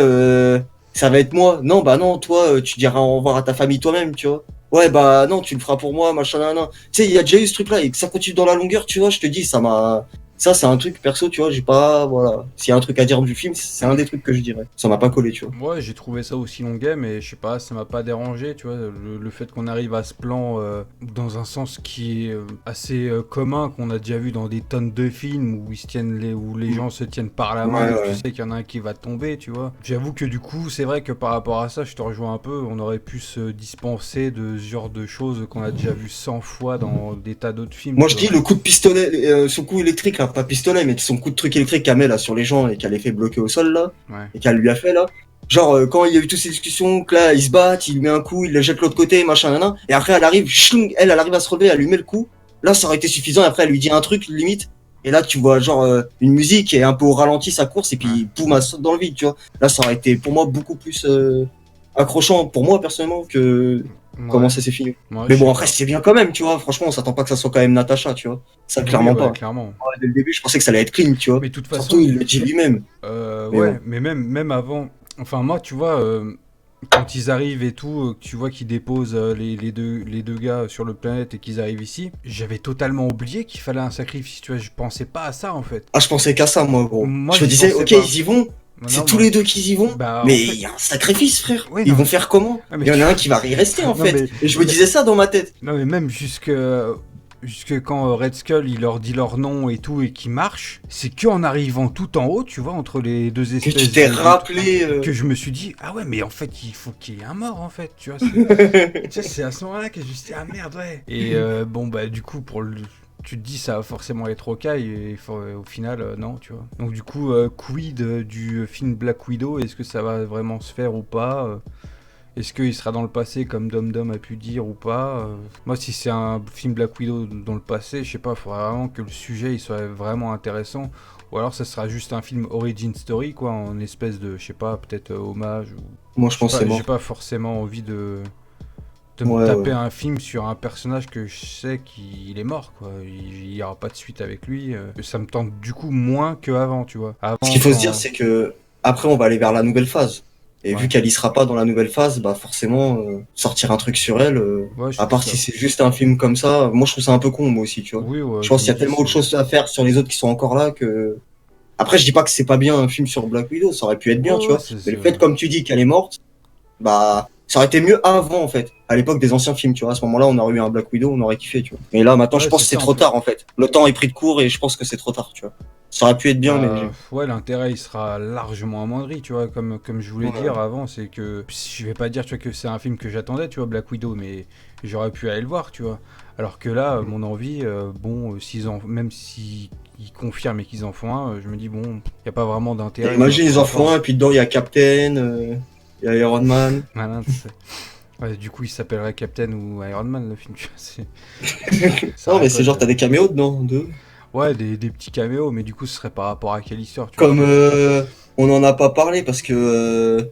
ça va être moi. Non, bah non, toi, tu diras au revoir à ta famille toi-même, tu vois. Ouais, bah non, tu le feras pour moi, machin, nan, nan. Tu sais, il y a déjà eu ce truc-là et que ça continue dans la longueur, tu vois, je te dis, ça m'a... Ça, c'est un truc perso, tu vois, j'ai pas... Voilà. S'il y a un truc à dire du film, c'est un des trucs que je dirais. Ça m'a pas collé, tu vois. moi j'ai trouvé ça aussi longuet, mais je sais pas, ça m'a pas dérangé, tu vois, le fait qu'on arrive à ce plan dans un sens qui est assez commun, qu'on a déjà vu dans des tonnes de films où où les gens se tiennent par la main Ouais, et tu ouais. sais qu'il y en a un qui va tomber, tu vois. J'avoue que du coup, c'est vrai que par rapport à ça, je te rejoins un peu, on aurait pu se dispenser de ce genre de choses qu'on a déjà vu 100 fois dans des tas d'autres films, Moi, tu je vois. dis le coup de pistolet, son coup électrique, là, pas pistolet, mais son coup de truc électrique qu'elle met là sur les gens et qu'elle les fait bloquer au sol, là, Ouais. et qu'elle lui a fait, là. Genre, quand il y a eu toutes ces discussions, que là, ils se battent, il lui met un coup, il le jette de l'autre côté, machin, nan, et après, elle arrive, chlung, elle arrive à se relever, elle lui met le coup. Là, ça aurait été suffisant, et après, elle lui dit un truc, limite, et là, tu vois, genre, une musique, et un peu au ralenti sa course, et Ouais. puis, boum, elle saute dans le vide, tu vois. Là, ça aurait été, pour moi, beaucoup plus accrochant, pour moi, personnellement, que comment Ouais. ça s'est fini. Moi, Mais je bon, sais après, pas. c'est bien quand même, tu vois. Franchement, on s'attend pas que ça soit quand même Natasha, tu vois. Ça, Oui, clairement ouais, pas. clairement. Ouais, dès le début, je pensais que ça allait être clean, tu vois. Mais de toute Surtout, façon, il le dit lui-même. Mais ouais, bon. mais même avant. Enfin, moi, tu vois, quand ils arrivent et tout, que tu vois qu'ils déposent les deux gars sur le planète et qu'ils arrivent ici, j'avais totalement oublié qu'il fallait un sacrifice, tu vois, je pensais pas à ça en fait. Ah, je pensais qu'à ça, moi, gros. Moi, Je me j'y disais, pensais ok, pas. ils y vont. C'est Non, tous les deux qui y vont. bah, Mais en fait... il y a un sacrifice, frère. Ouais, Ils non. vont faire comment? Ah, mais Il y en a tu- un qui va y rester, en Non, fait. mais- Et je me disais ça dans ma tête. Non mais même jusque quand Red Skull il leur dit leur nom et tout et qu'ils marchent, c'est que en arrivant tout en haut, tu vois, entre les deux Que espèces tu t'es de- rappelé. que je me suis dit ah ouais mais en fait il faut qu'il y ait un mort en fait, tu vois. Tu sais, c'est à ce moment-là que je me suis dit ah merde ouais. Et bon bah du coup tu te dis ça va forcément être ok et au final non tu vois. Donc du coup quid du film Black Widow, est-ce que ça va vraiment se faire ou pas est-ce qu'il sera dans le passé comme Dom Dom a pu dire ou pas Moi, si c'est un film Black Widow dans le passé, je sais pas, il faudra vraiment que le sujet il soit vraiment intéressant. Ou alors, ça sera juste un film origin story, quoi, en espèce de, je sais pas, peut-être hommage. Ou... Moi, je pense que c'est J'ai mort. pas forcément envie de Ouais, me taper ouais. un film sur un personnage que je sais qu'il est mort, quoi. Il y aura pas de suite avec lui. Ça me tente du coup moins qu'avant, tu vois. Avant, Ce qu'il faut se quand- dire, c'est que après, on va aller vers la nouvelle phase. Et Ouais. vu qu'elle y sera pas dans la nouvelle phase, bah forcément, sortir un truc sur elle, Ouais, je à trouve part ça. si c'est juste un film comme ça, moi je trouve ça un peu con, moi aussi, tu vois. Oui, ouais, Je pense je qu'il y me a dis, tellement autre c'est- chose à faire sur les autres qui sont encore là que... Après, je dis pas que c'est pas bien un film sur Black Widow, ça aurait pu être bien, Ouais, tu ouais, vois. Mais le fait, comme tu dis, qu'elle est morte, bah, ça aurait été mieux avant, en fait. À l'époque des anciens films, tu vois. À ce moment-là, on aurait eu un Black Widow, on aurait kiffé, tu vois. Mais là, maintenant, Ouais, je pense c'est que c'est ça, en trop fait. tard, en fait. Le temps est pris de court et je pense que c'est trop tard, tu vois. Ça aurait pu être bien, mais... Ouais, l'intérêt il sera largement amoindri, tu vois, comme je voulais Ouais. dire avant, c'est que je vais pas dire tu vois que c'est un film que j'attendais, tu vois, Black Widow, mais j'aurais pu aller le voir, tu vois. Alors que là, mon envie, même s'ils confirment et qu'ils en font un, je me dis bon, y a pas vraiment Et d'intérêt. imagine, Tu ils vois, en font un, et puis dedans, il y a Captain, il y a Iron Man. Malin, c'est- Ouais, du coup, il s'appellerait Captain ou Iron Man le film, tu vois. Ça Non, aurait mais pas c'est genre, de- t'as des caméos dedans, deux. Ouais, des petits caméos, mais du coup, ce serait par rapport à quelle histoire, tu vois. Comme on en a pas parlé parce que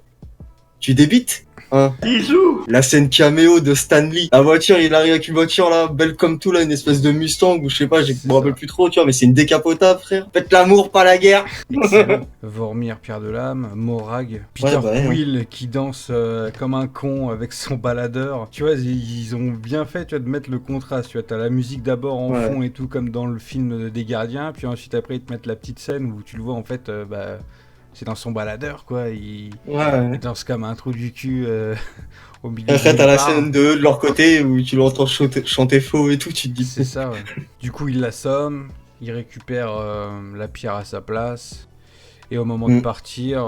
tu débites, hein. La scène caméo de Stanley. La voiture, il arrive avec une voiture là, belle comme tout là, une espèce de Mustang ou je sais pas, je C'est me rappelle ça. plus trop, tu vois, mais c'est une décapotable, frère. Faites l'amour, pas la guerre. Excellent. Vormir, Pierre de Lame, Morag, Peter bah ouais, Quill qui danse comme un con avec son baladeur. Tu vois, ils ont bien fait tu vois, de mettre le contraste. Tu vois, t'as la musique d'abord en Ouais. fond et tout comme dans le film des Gardiens, puis ensuite après ils te mettent la petite scène où tu le vois en fait, c'est dans son baladeur quoi. Il Ouais. danse comme un trou du cul au milieu Et de après, t'as nulle la part. scène de eux, de leur côté où tu l'entends chanter faux et tout, tu te dis. C'est ça, ouais. Du coup, il l'assomme, il récupère la pierre à sa place. Et au moment de partir,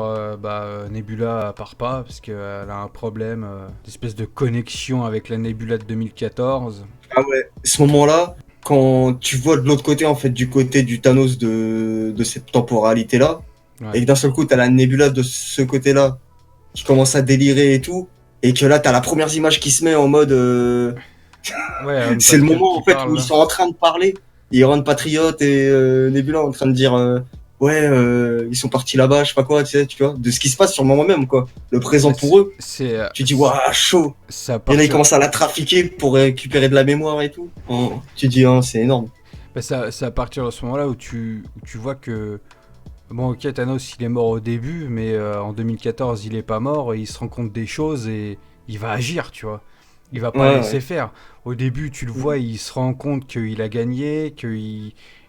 Nebula part pas parce qu'elle a un problème d'espèce de connexion avec la Nebula de 2014. Ah ouais. Ce moment-là, quand tu vois de l'autre côté, en fait, du côté du Thanos de cette temporalité-là, Ouais. et que d'un seul coup, t'as la Nebula de ce côté-là qui commence à délirer et tout, et que là, t'as la première image qui se met en mode... Ouais, c'est le Pascal moment, qui en fait, parle, où ils là. sont en train de parler. Iron Patriot et Nebula en train de dire... ils sont partis là-bas, je sais pas quoi, tu vois, de ce qui se passe sur le moment même, quoi. Le présent pour eux. C'est Tu dis, waouh, chaud. ça Et là, partir- ils commencent à la trafiquer pour récupérer de la mémoire et tout. Oh, tu dis, c'est énorme. c'est à partir de ce moment-là où tu vois que bon, ok, Thanos il est mort au début, mais en 2014 il est pas mort et il se rend compte des choses et il va agir, tu vois. Il va pas Ouais, laisser ouais. faire. Au début, tu le vois, il se rend compte qu'il a gagné,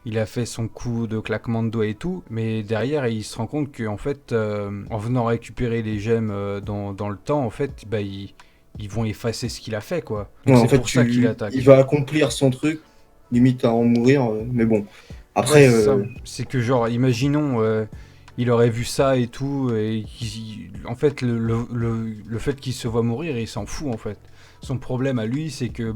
il a fait son coup de claquement de doigts et tout, mais derrière, il se rend compte qu'en fait, en venant récupérer les gemmes dans le temps, en fait, ils vont effacer ce qu'il a fait, quoi. Donc Ouais, en c'est fait, pour ça qu'il attaque. il va accomplir son truc, limite à en mourir, mais bon. Ouais, Après, c'est ça. C'est que genre, imaginons, il aurait vu ça et tout, et en fait, le fait qu'il se voit mourir, il s'en fout en fait. Son problème à lui, c'est que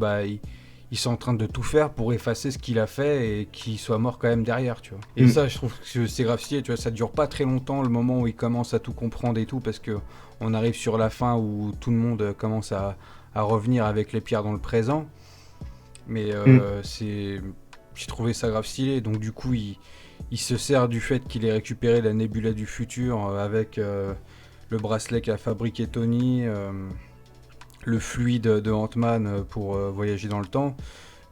ils sont en train de tout faire pour effacer ce qu'il a fait et qu'il soit mort quand même derrière, tu vois. Et ça, je trouve que c'est grave stylé, tu vois. Ça dure pas très longtemps le moment où il commence à tout comprendre et tout, parce que on arrive sur la fin où tout le monde commence à revenir avec les pierres dans le présent. Mais j'ai trouvé ça grave stylé. Donc du coup, il se sert du fait qu'il ait récupéré la Nebula du futur avec le bracelet qu'a fabriqué Tony, le fluide de Ant-Man pour voyager dans le temps.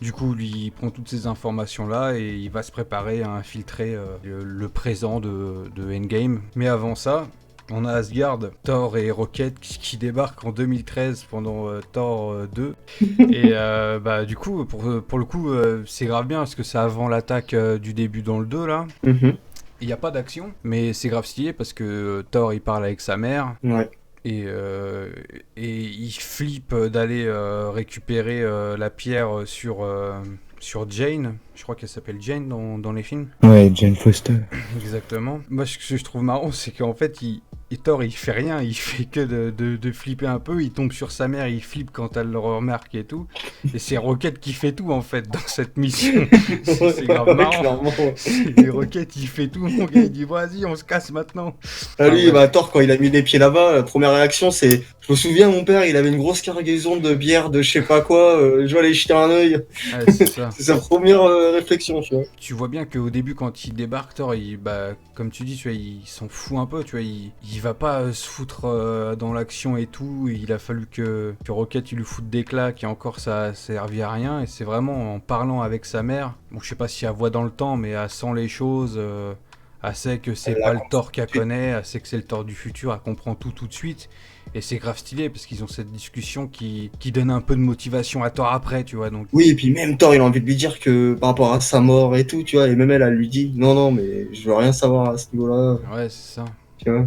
Du coup, lui, il prend toutes ces informations-là et il va se préparer à infiltrer le présent de Endgame. Mais avant ça, On a Asgard, Thor et Rocket qui débarquent en 2013 pendant Thor 2. Et bah du coup, pour le coup, c'est grave bien parce que c'est avant l'attaque du début dans le 2 là. Mhm. Il n'y a pas d'action, mais c'est grave stylé parce que Thor il parle avec sa mère. Ouais. Et il flippe d'aller récupérer la pierre sur Jane. Je crois qu'elle s'appelle Jane dans les films. Ouais, Jane Foster. Exactement. Moi, ce que je trouve marrant, c'est qu'en fait, Thor, il fait rien, il fait que de flipper un peu. Il tombe sur sa mère, il flippe quand elle le remarque et tout. Et c'est Rocket qui fait tout, en fait, dans cette mission. C'est grave marrant. Clairement. Et Rocket, il fait tout, mon gars. Il dit, vas-y, on se casse maintenant. Ah, lui, ouais. bah, Thor, quand il a mis les pieds là-bas, la première réaction, c'est... Je me souviens, mon père, il avait une grosse cargaison de bière, de je sais pas quoi, je vais aller jeter un œil. Ouais, c'est ça. C'est sa première réflexion, tu vois. Tu vois bien qu'au début, quand il débarque, Thor, bah, comme tu dis, tu vois, il s'en fout un peu, tu vois, il va pas se foutre dans l'action et tout. Il a fallu que Rocket il lui foute des claques et encore ça servi à rien. Et c'est vraiment en parlant avec sa mère, bon, je sais pas si elle voit dans le temps, mais elle sent les choses. Elle sait que c'est Elle pas la le Thor qu'elle connaît, elle sait que c'est le Thor du futur, elle comprend tout de suite. Et c'est grave stylé parce qu'ils ont cette discussion qui donne un peu de motivation à Thor après, tu vois. Donc Oui, et puis même Thor, il a envie de lui dire que par rapport à sa mort et tout, tu vois, et même elle lui dit, non, mais je veux rien savoir à ce niveau-là, ouais, c'est ça. tu vois.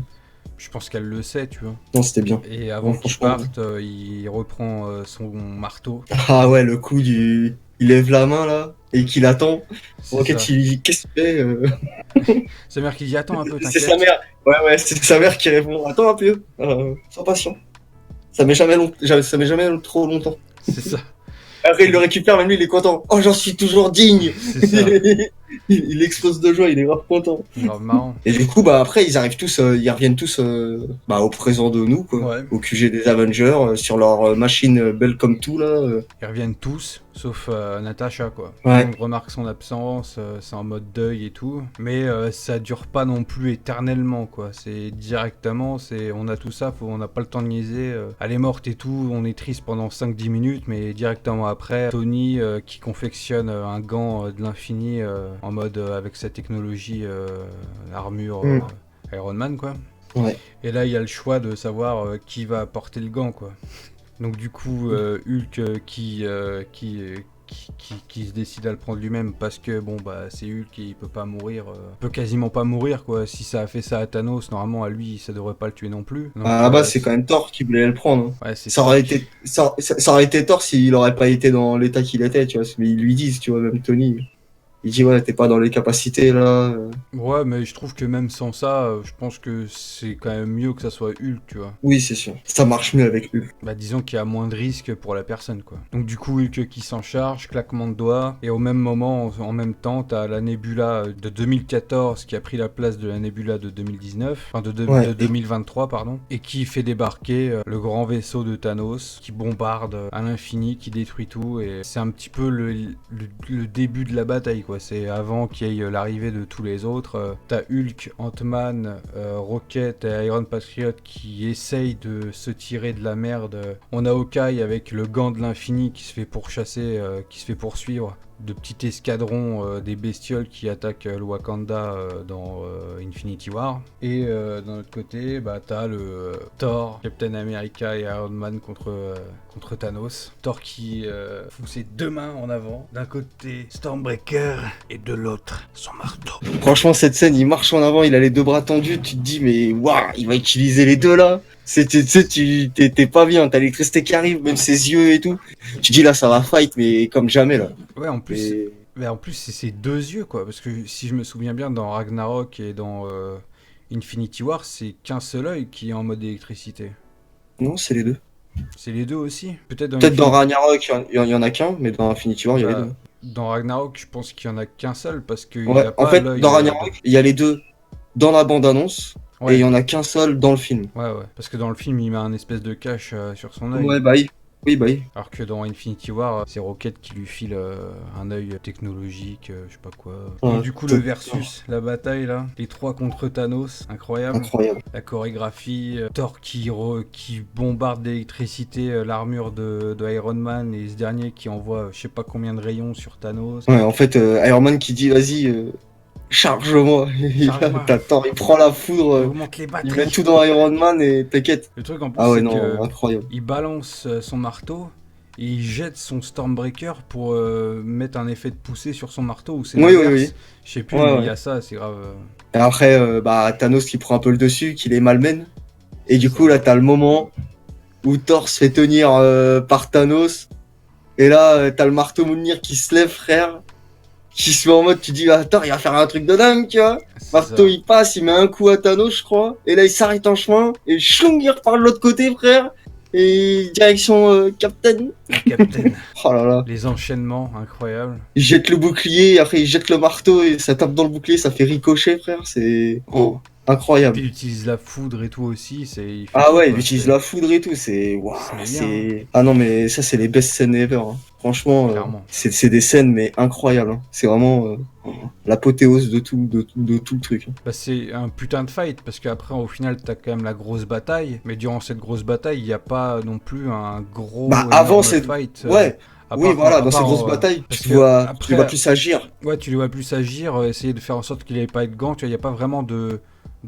Je pense qu'elle le sait, tu vois. Non, c'était bien. Et avant Bon, qu'il franchement, parte, il reprend son marteau. Ah ouais, le coup du... Il lève la main, là, et qu'il attend. C'est Rocket, ça. il lui dit, qu'est-ce que tu fais Sa mère qui dit attends un peu, C'est t'inquiète. sa mère. Ouais, c'est sa mère qui répond, attends un peu, sois patient. Ça met jamais trop longtemps. C'est ça. Après, il le récupère, même lui, il est content. Oh, j'en suis toujours digne. C'est ça. Il explose de joie, il est grave content. Grave marrant. Et du coup, bah après, ils arrivent tous, ils reviennent tous bah, au présent de nous, quoi. Ouais. Au QG des Avengers, sur leur machine belle comme tout, là. Ils reviennent tous, sauf Natasha, quoi. Ouais. On remarque son absence, c'est en mode deuil et tout. Mais ça dure pas non plus éternellement, quoi. C'est directement, on a tout ça, on n'a pas le temps de niaiser. Elle est morte et tout, on est triste pendant 5-10 minutes, mais directement après, Tony qui confectionne un gant de l'infini en mode avec sa technologie armure Iron Man, quoi. Ouais. Et là, il y a le choix de savoir qui va porter le gant, quoi. Donc du coup, Hulk qui se décide à le prendre lui-même parce que bon bah c'est Hulk et il peut pas mourir, peut quasiment pas mourir quoi. Si ça a fait ça à Thanos, normalement à lui ça devrait pas le tuer non plus. Donc, À la base, c'est quand même Thor qui voulait le prendre. Hein. Ouais, c'est Ça aurait été Thor s'il aurait pas été dans l'état qu'il était, tu vois. Mais ils lui disent, tu vois, même Tony. Il dit, ouais, t'es pas dans les capacités, là. Ouais, mais je trouve que même sans ça, je pense que c'est quand même mieux que ça soit Hulk, tu vois. Oui, c'est sûr. Ça marche mieux avec Hulk. Bah disons qu'il y a moins de risques pour la personne, quoi. Donc du coup, Hulk qui s'en charge, claquement de doigts, et au même moment, en même temps, t'as la Nebula de 2014 qui a pris la place de la Nebula de 2019, enfin de 2023, pardon, et qui fait débarquer le grand vaisseau de Thanos, qui bombarde à l'infini, qui détruit tout, et c'est un petit peu le début de la bataille, quoi. C'est avant qu'il y ait l'arrivée de tous les autres. T'as Hulk, Ant-Man, Rocket et Iron Patriot qui essayent de se tirer de la merde. On a Hawkeye avec le gant de l'infini qui se fait pourchasser, qui se fait poursuivre. De petits escadrons des bestioles qui attaquent le Wakanda dans Infinity War. Et d'un autre côté, bah, t'as le Thor, Captain America et Iron Man contre Thanos. Thor qui fout ses deux mains en avant. D'un côté, Stormbreaker et de l'autre, son marteau. Franchement, cette scène, il marche en avant, il a les deux bras tendus. Tu te dis, mais waouh, il va utiliser les deux là. T'es pas bien, t'as l'électricité qui arrive, même ses yeux et tout. Tu dis là, ça va fight, mais comme jamais là. Ouais, en plus. Mais en plus, c'est ses deux yeux, quoi. Parce que si je me souviens bien, dans Ragnarok et dans Infinity War, c'est qu'un seul œil qui est en mode électricité. Non, c'est les deux. C'est les deux aussi. Peut-être dans Ragnarok, il y en a qu'un, mais dans Infinity War, il y a les deux. Dans Ragnarok, je pense qu'il y en a qu'un seul parce que ouais, il a pas en fait, l'œil, dans Ragnarok, il y a les deux dans la bande-annonce. Ouais. Et il y en a qu'un seul dans le film. Ouais. Parce que dans le film, il met un espèce de cache sur son œil. Ouais, bah oui. Alors que dans Infinity War, c'est Rocket qui lui file un œil technologique, je sais pas quoi. Ouais, et du coup, le versus, la bataille là, les trois contre Thanos, incroyable. La chorégraphie, Thor qui bombarde d'électricité l'armure de Iron Man et ce dernier qui envoie je sais pas combien de rayons sur Thanos. Ouais, en fait, Iron Man qui dit vas-y. charge-moi. Et là, Charge-moi. t'attends, il prend la foudre, Augmente les il batteries. met tout dans Iron Man et t'inquiète. Le truc en plus, Ah ouais, c'est non, que incroyable. il balance son marteau et il jette son Stormbreaker pour mettre un effet de poussée sur son marteau ou c'est Oui, oui, l'inverse. oui. Je sais plus, Ouais, mais il ouais. y a ça, c'est grave. Et après, bah, Thanos qui prend un peu le dessus, qui les malmène. Et du Ça. coup, là, t'as le moment où Thor se fait tenir par Thanos. Et là, t'as le marteau Mounir qui se lève, frère. Qui se met en mode, tu dis, ah, Thor, il va faire un truc de dingue, tu vois. C'est Marteau, ça. il passe, il met un coup à Thanos, je crois. Et là, il s'arrête en chemin. Et chlong, il repart de l'autre côté, frère. Et direction Captain. Captain. Oh là là. Les enchaînements, incroyables. Il jette le bouclier, après il jette le marteau et ça tape dans le bouclier, ça fait ricocher, frère. C'est incroyable. Puis il utilise la foudre et tout aussi. Il fait Ah tout, ouais, quoi. il utilise la foudre et tout, c'est... Waouh, Ça met bien, c'est... Ah non, mais ça, c'est les best scènes ever. Hein. Franchement, Clairement. c'est des scènes, mais incroyables. Hein. C'est vraiment l'apothéose de tout le truc. Hein. Bah, c'est un putain de fight parce qu'après au final t'as quand même la grosse bataille, mais durant cette grosse bataille il n'y a pas non plus un gros Bah, avant, énorme c'est... fight. Ouais, À oui, part voilà, à dans ces part, grosses batailles, parce tu que vois, après- tu vois plus agir. Ouais, tu les vois plus agir, essayer de faire en sorte qu'il n'ait pas de gants, tu vois, il n'y a pas vraiment de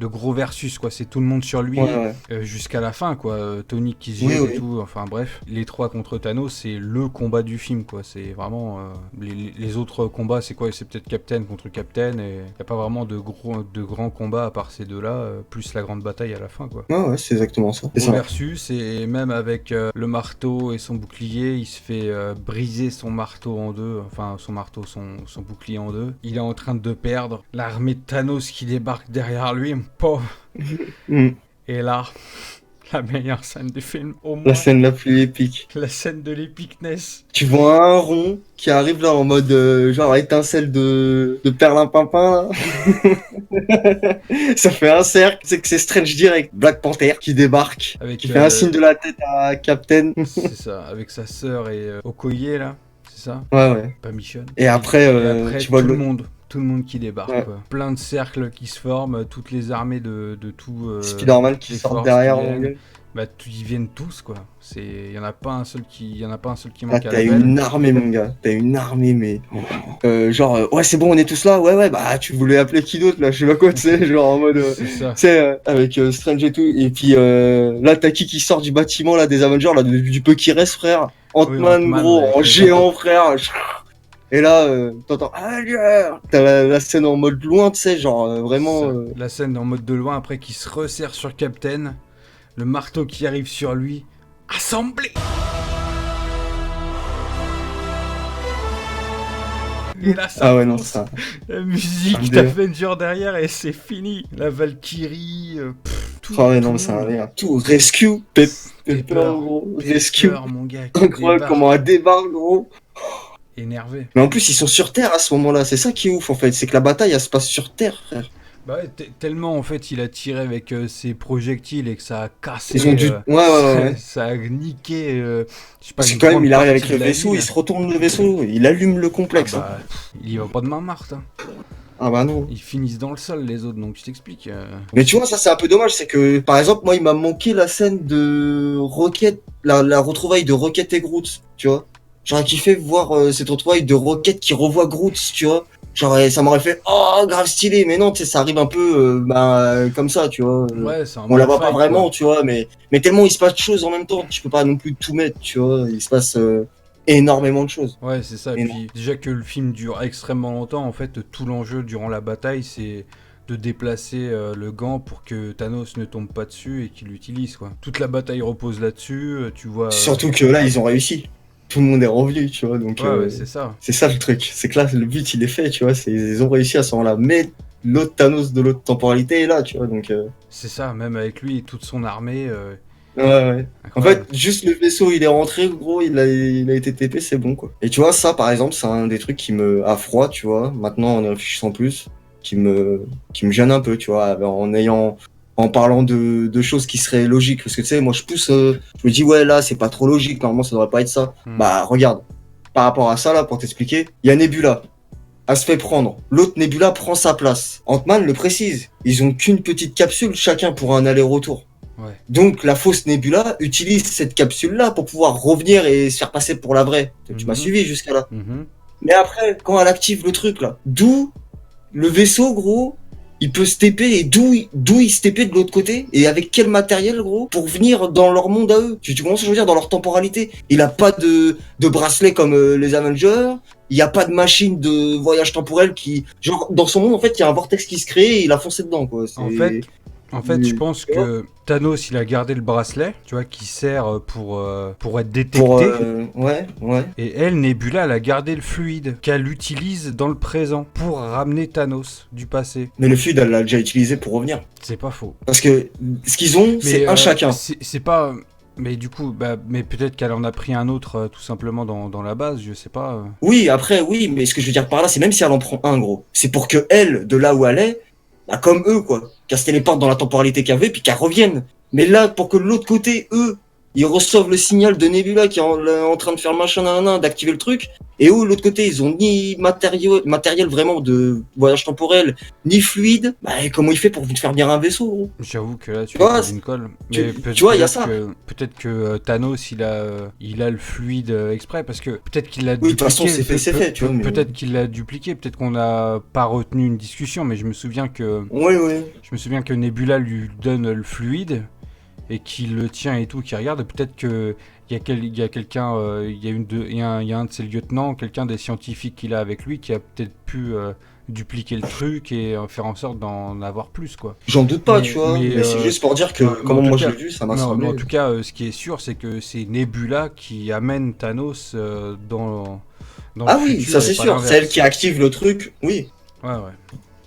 gros versus, quoi. C'est tout le monde sur lui Ouais, ouais. jusqu'à la fin, quoi. Tony qui se Oui, jette oui. et tout, enfin bref. Les 3 contre Thanos, c'est le combat du film, quoi. C'est vraiment... les autres combats, c'est quoi? C'est peut-être Captain contre Captain, et il n'y a pas vraiment de grands combats à part ces deux-là, plus la grande bataille à la fin, quoi. Ouais, ouais, c'est exactement ça. C'est Gros ça. versus, et même avec le marteau et son bouclier, il se fait briser son marteau en deux, enfin son marteau, son bouclier en deux. Il est en train de perdre. L'armée de Thanos qui débarque derrière lui, pauvre. Mm. Et là, la meilleure scène du film, au moins, La scène la plus épique. la scène de l'épicness. Tu vois un rond qui arrive là en mode genre étincelle de perlimpinpin là. Ça fait un cercle, c'est que c'est Strange direct. Black Panther qui débarque, Avec, qui fait un signe de la tête à Captain. C'est ça, avec sa sœur et Okoye là, c'est ça? Ouais, ouais. Pas Michonne. Et après, Et après, tu vois tout le... le monde qui débarque, Ouais. quoi. Plein de cercles qui se forment, toutes les armées de tout. Spider-Man qui les sort forces derrière, qui mon viennent. gars. Bah, ils viennent tous, quoi. Il y en a pas un seul qui Là, manque à t'as l'appel. une armée, mon gars. T'as une armée, mais... genre, ouais, c'est bon, on est tous là. Ouais, ouais, bah, tu voulais appeler qui d'autre, là? Je sais pas quoi, tu sais, genre en mode... C'est ça. Tu sais, avec Strange et tout. Et puis là, t'as qui sort du bâtiment, là, des Avengers, là, du peu qui reste, frère. Ant-Man, Ant-Man, gros, avec en le géant, frère. Et là, t'entends Avenger. T'as la scène en mode loin, tu sais, genre vraiment... Ça. La scène en mode de loin, après, qui se resserre sur Captain. Le marteau qui arrive sur lui. Assemblé! Et là, ça Ah ouais, non, fonce. ça... La musique Un d'Avenger derrière et c'est fini. La Valkyrie, tout. Ah ouais, tout non, le c'est un monde. rien. Tout, Rescue, Pepper, Pepper. gros, Rescue. Peur, mon gars, qui Incroyable débarque, comment elle débarque, gros. énervé. Mais en plus, ils sont sur Terre à ce moment-là. C'est ça qui est ouf, en fait. C'est que la bataille, elle se passe sur Terre, frère. Bah ouais, tellement en fait il a tiré avec ses projectiles et que ça a cassé. Ils ont dû... Ouais, ouais, ouais. Ça a niqué. Je sais pas, Parce que une quand même, grande il arrive avec partie le de la vaisseau, ville. il se retourne le vaisseau, il allume le complexe. Ah bah, il y va pas de main morte. Hein. Ah bah non. Ils finissent dans le sol les autres, donc je t'explique. Mais tu vois, ça c'est un peu dommage, c'est que par exemple, moi il m'a manqué la scène de Rocket, la retrouvaille de Rocket et Groot, tu vois. J'aurais kiffé voir cette retrouvaille de Rocket qui revoit Groot, tu vois. Genre, ça m'aurait fait, oh, grave stylé, mais non, tu sais, ça arrive un peu comme ça, tu vois. Ouais, c'est un On la bon voit pas fight, vraiment, quoi. tu vois, mais tellement il se passe de choses en même temps, tu peux pas non plus tout mettre, tu vois. Il se passe énormément de choses. Ouais, c'est ça. Et Et puis, déjà que le film dure extrêmement longtemps, en fait, tout l'enjeu durant la bataille, c'est de déplacer le gant pour que Thanos ne tombe pas dessus et qu'il l'utilise, quoi. Toute la bataille repose là-dessus, tu vois. Surtout que là, ils ont réussi. Tout le monde est revenu, tu vois, donc... Ouais, c'est ça. C'est ça le truc, c'est que là le but il est fait, tu vois, ils ont réussi à ce moment-là, mais l'autre Thanos de l'autre temporalité est là, tu vois, donc... C'est ça, même avec lui et toute son armée. Ouais, ouais. En Incroyable. fait, juste le vaisseau il est rentré, gros, il a été TP, c'est bon, quoi. Et tu vois, ça par exemple, c'est un des trucs qui me a froid, tu vois, maintenant en y réfléchissant plus, qui me gêne un peu, tu vois, en parlant de choses qui seraient logiques, parce que tu sais, moi je pousse, je me dis ouais là c'est pas trop logique, normalement ça devrait pas être ça. Bah regarde, par rapport à ça là, pour t'expliquer, il y a Nebula, elle se fait prendre, l'autre Nebula prend sa place. Ant-Man le précise, ils ont qu'une petite capsule chacun pour un aller-retour. Ouais. Donc la fausse Nebula utilise cette capsule là pour pouvoir revenir et se faire passer pour la vraie. Tu m'as suivi jusqu'à là. Mhm. Mais après, quand elle active le truc là, d'où le vaisseau, gros, il peut se TP et d'où il se TP de l'autre côté et avec quel matériel, gros, pour venir dans leur monde à eux. Tu comprends ce que je veux dire, dans leur temporalité. Il a pas de bracelet comme les Avengers. Il y a pas de machine de voyage temporel qui, genre, dans son monde, en fait, il y a un vortex qui se crée et il a foncé dedans, quoi. En fait, je pense que Thanos, il a gardé le bracelet, tu vois, qui sert pour être détecté. Ouais. Et elle, Nebula, elle a gardé le fluide qu'elle utilise dans le présent pour ramener Thanos du passé. Mais le fluide, elle l'a déjà utilisé pour revenir. C'est pas faux. Parce que ce qu'ils ont, c'est un chacun. C'est pas... Mais du coup, mais peut-être qu'elle en a pris un autre tout simplement dans la base, je sais pas. Oui, après, oui, mais ce que je veux dire par là, c'est même si elle en prend un, gros, c'est pour que elle, de là où elle est, bah, comme eux, quoi, qu'elle se téléporte dans la temporalité qu'elle veut, puis qu'elle revienne. Mais là, pour que de l'autre côté, eux, ils reçoivent le signal de Nebula qui est en train de faire machin, d'activer le truc, et eux, de l'autre côté, ils ont ni matériel vraiment de voyage temporel, ni fluide, bah, comment il fait pour faire venir un vaisseau, gros? J'avoue que là, tu vois, fais une colle. tu vois, il y a ça. Peut-être que Thanos, il a le fluide exprès, parce que peut-être qu'il l'a Oui, de dupliqué. toute façon, c'est fait, tu vois. Mais... Peut-être qu'il l'a dupliqué, peut-être qu'on n'a pas retenu une discussion, mais je me souviens que... Oui. Je me souviens que Nebula lui donne le fluide, et qu'il le tient et tout, qu'il regarde, et peut-être que... Il y a quelqu'un, il y a un de ses lieutenants, quelqu'un des scientifiques qu'il a avec lui, qui a peut-être pu dupliquer le truc et faire en sorte d'en avoir plus, quoi. J'en doute pas, tu vois, mais c'est juste pour dire que, comment moi je l'ai vu, ça m'a semblé... En tout cas, ce qui est sûr, c'est que c'est Nebula qui amène Thanos dans ah le oui, futur, ça c'est sûr, c'est elle qui active le truc, oui. Ouais.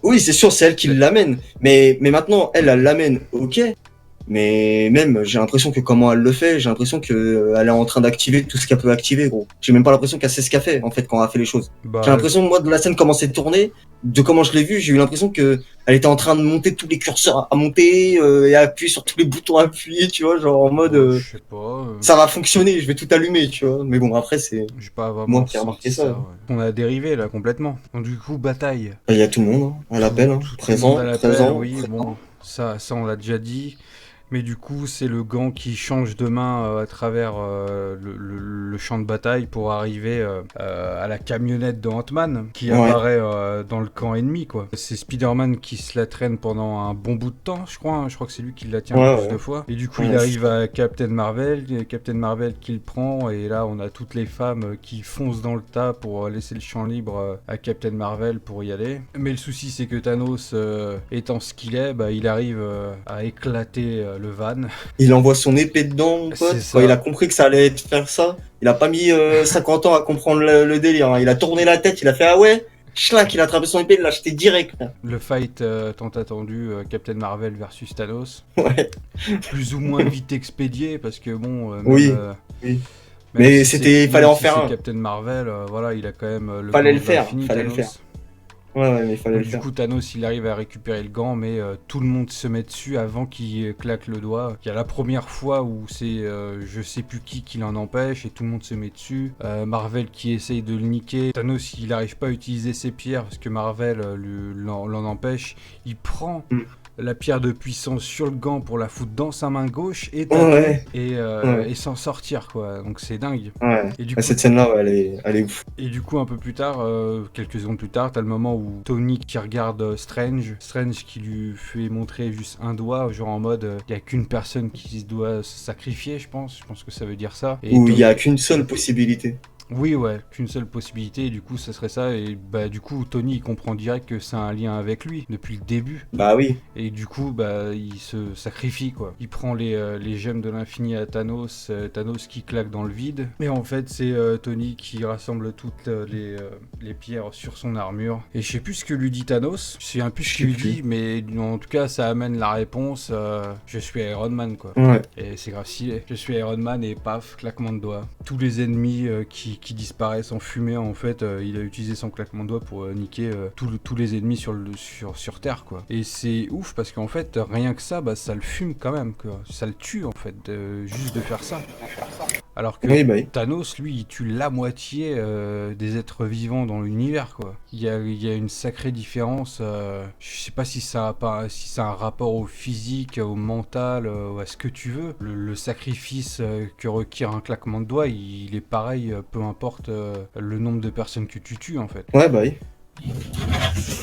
Oui, c'est sûr, c'est elle qui l'amène. Mais maintenant, elle l'amène, ok. Mais même, j'ai l'impression que comment elle le fait, j'ai l'impression que elle est en train d'activer tout ce qu'elle peut activer, gros. J'ai même pas l'impression qu'elle sait ce qu'elle fait, en fait, quand elle a fait les choses. J'ai l'impression, moi, de la scène comment c'est tourné, de comment je l'ai vu, j'ai eu l'impression que elle était en train de monter tous les curseurs à monter et à appuyer sur tous les boutons à appuyer, tu vois, genre en mode, je sais pas. Ça va fonctionner, je vais tout allumer, tu vois. Mais bon, après, c'est moi qui ai remarqué ça. Ouais. On a dérivé là complètement. Donc, du coup, bataille. Il y a tout le monde, hein, à l'appel, hein. Présent. Oui, bon, ça on l'a déjà dit. Mais du coup, c'est le gant qui change de main à travers le champ de bataille pour arriver à la camionnette de Ant-Man qui apparaît dans le camp ennemi, quoi. C'est Spider-Man qui se la traîne pendant un bon bout de temps, je crois. Hein. Je crois que c'est lui qui la tient plus de fois. Et du coup, il arrive à Captain Marvel qui le prend. Et là, on a toutes les femmes qui foncent dans le tas pour laisser le champ libre à Captain Marvel pour y aller. Mais le souci, c'est que Thanos, étant ce qu'il est, il arrive à éclater le van. Il envoie son épée dedans, mon pote. Quand il a compris que ça allait faire ça, il a pas mis 50 ans à comprendre le délire. Hein. Il a tourné la tête, il a fait ah ouais, schlac, il a attrapé son épée, il l'a acheté direct. Là. Le fight tant attendu, Captain Marvel versus Thanos. Ouais. Plus ou moins vite expédié parce que bon. Oui. Mais si il fallait en faire un. Captain Marvel, voilà, il a quand même le. Fallait le faire. Ouais, mais il fallait le faire. Du coup, Thanos, il arrive à récupérer le gant, mais tout le monde se met dessus avant qu'il claque le doigt. Il y a la première fois où c'est je sais plus qui l'en empêche et tout le monde se met dessus. Marvel qui essaye de le niquer. Thanos, il n'arrive pas à utiliser ses pierres parce que Marvel l'en empêche. Il prend la pierre de puissance sur le gant pour la foutre dans sa main gauche et s'en sortir, quoi. Donc c'est dingue. Ouais. Et du coup, cette scène-là, elle est ouf. Et du coup, un peu plus tard, quelques secondes plus tard, t'as le moment où Tony qui regarde Strange qui lui fait montrer juste un doigt, genre en mode, il n'y a qu'une personne qui doit se sacrifier, je pense que ça veut dire ça. Ou il n'y a qu'une seule possibilité. Oui, ouais, qu'une seule possibilité, et du coup, ça serait ça, et du coup, Tony, il comprend direct que c'est un lien avec lui, depuis le début. Bah oui. Et du coup, il se sacrifie, quoi. Il prend les gemmes de l'infini à Thanos, Thanos qui claque dans le vide, et en fait, c'est Tony qui rassemble toutes les pierres sur son armure. Et je sais plus ce que lui dit Thanos, je sais un peu ce qu'il lui dit, mais en tout cas, ça amène la réponse, je suis Iron Man, quoi. Ouais. Et c'est grave stylé. Je suis Iron Man, et paf, claquement de doigts. Tous les ennemis qui disparaissent en fumée, en fait, il a utilisé son claquement de doigts pour niquer tous les ennemis sur Terre, quoi. Et c'est ouf parce qu'en fait, rien que ça, ça le fume quand même, quoi. Ça le tue, en fait, juste de faire ça. Alors que Thanos, lui, il tue la moitié des êtres vivants dans l'univers, quoi. Il y a une sacrée différence. Je sais pas si ça a un rapport au physique, au mental, ou à ce que tu veux. Le sacrifice que requiert un claquement de doigts, il est pareil, peu importe le nombre de personnes que tu tues, en fait. Ouais, bah oui.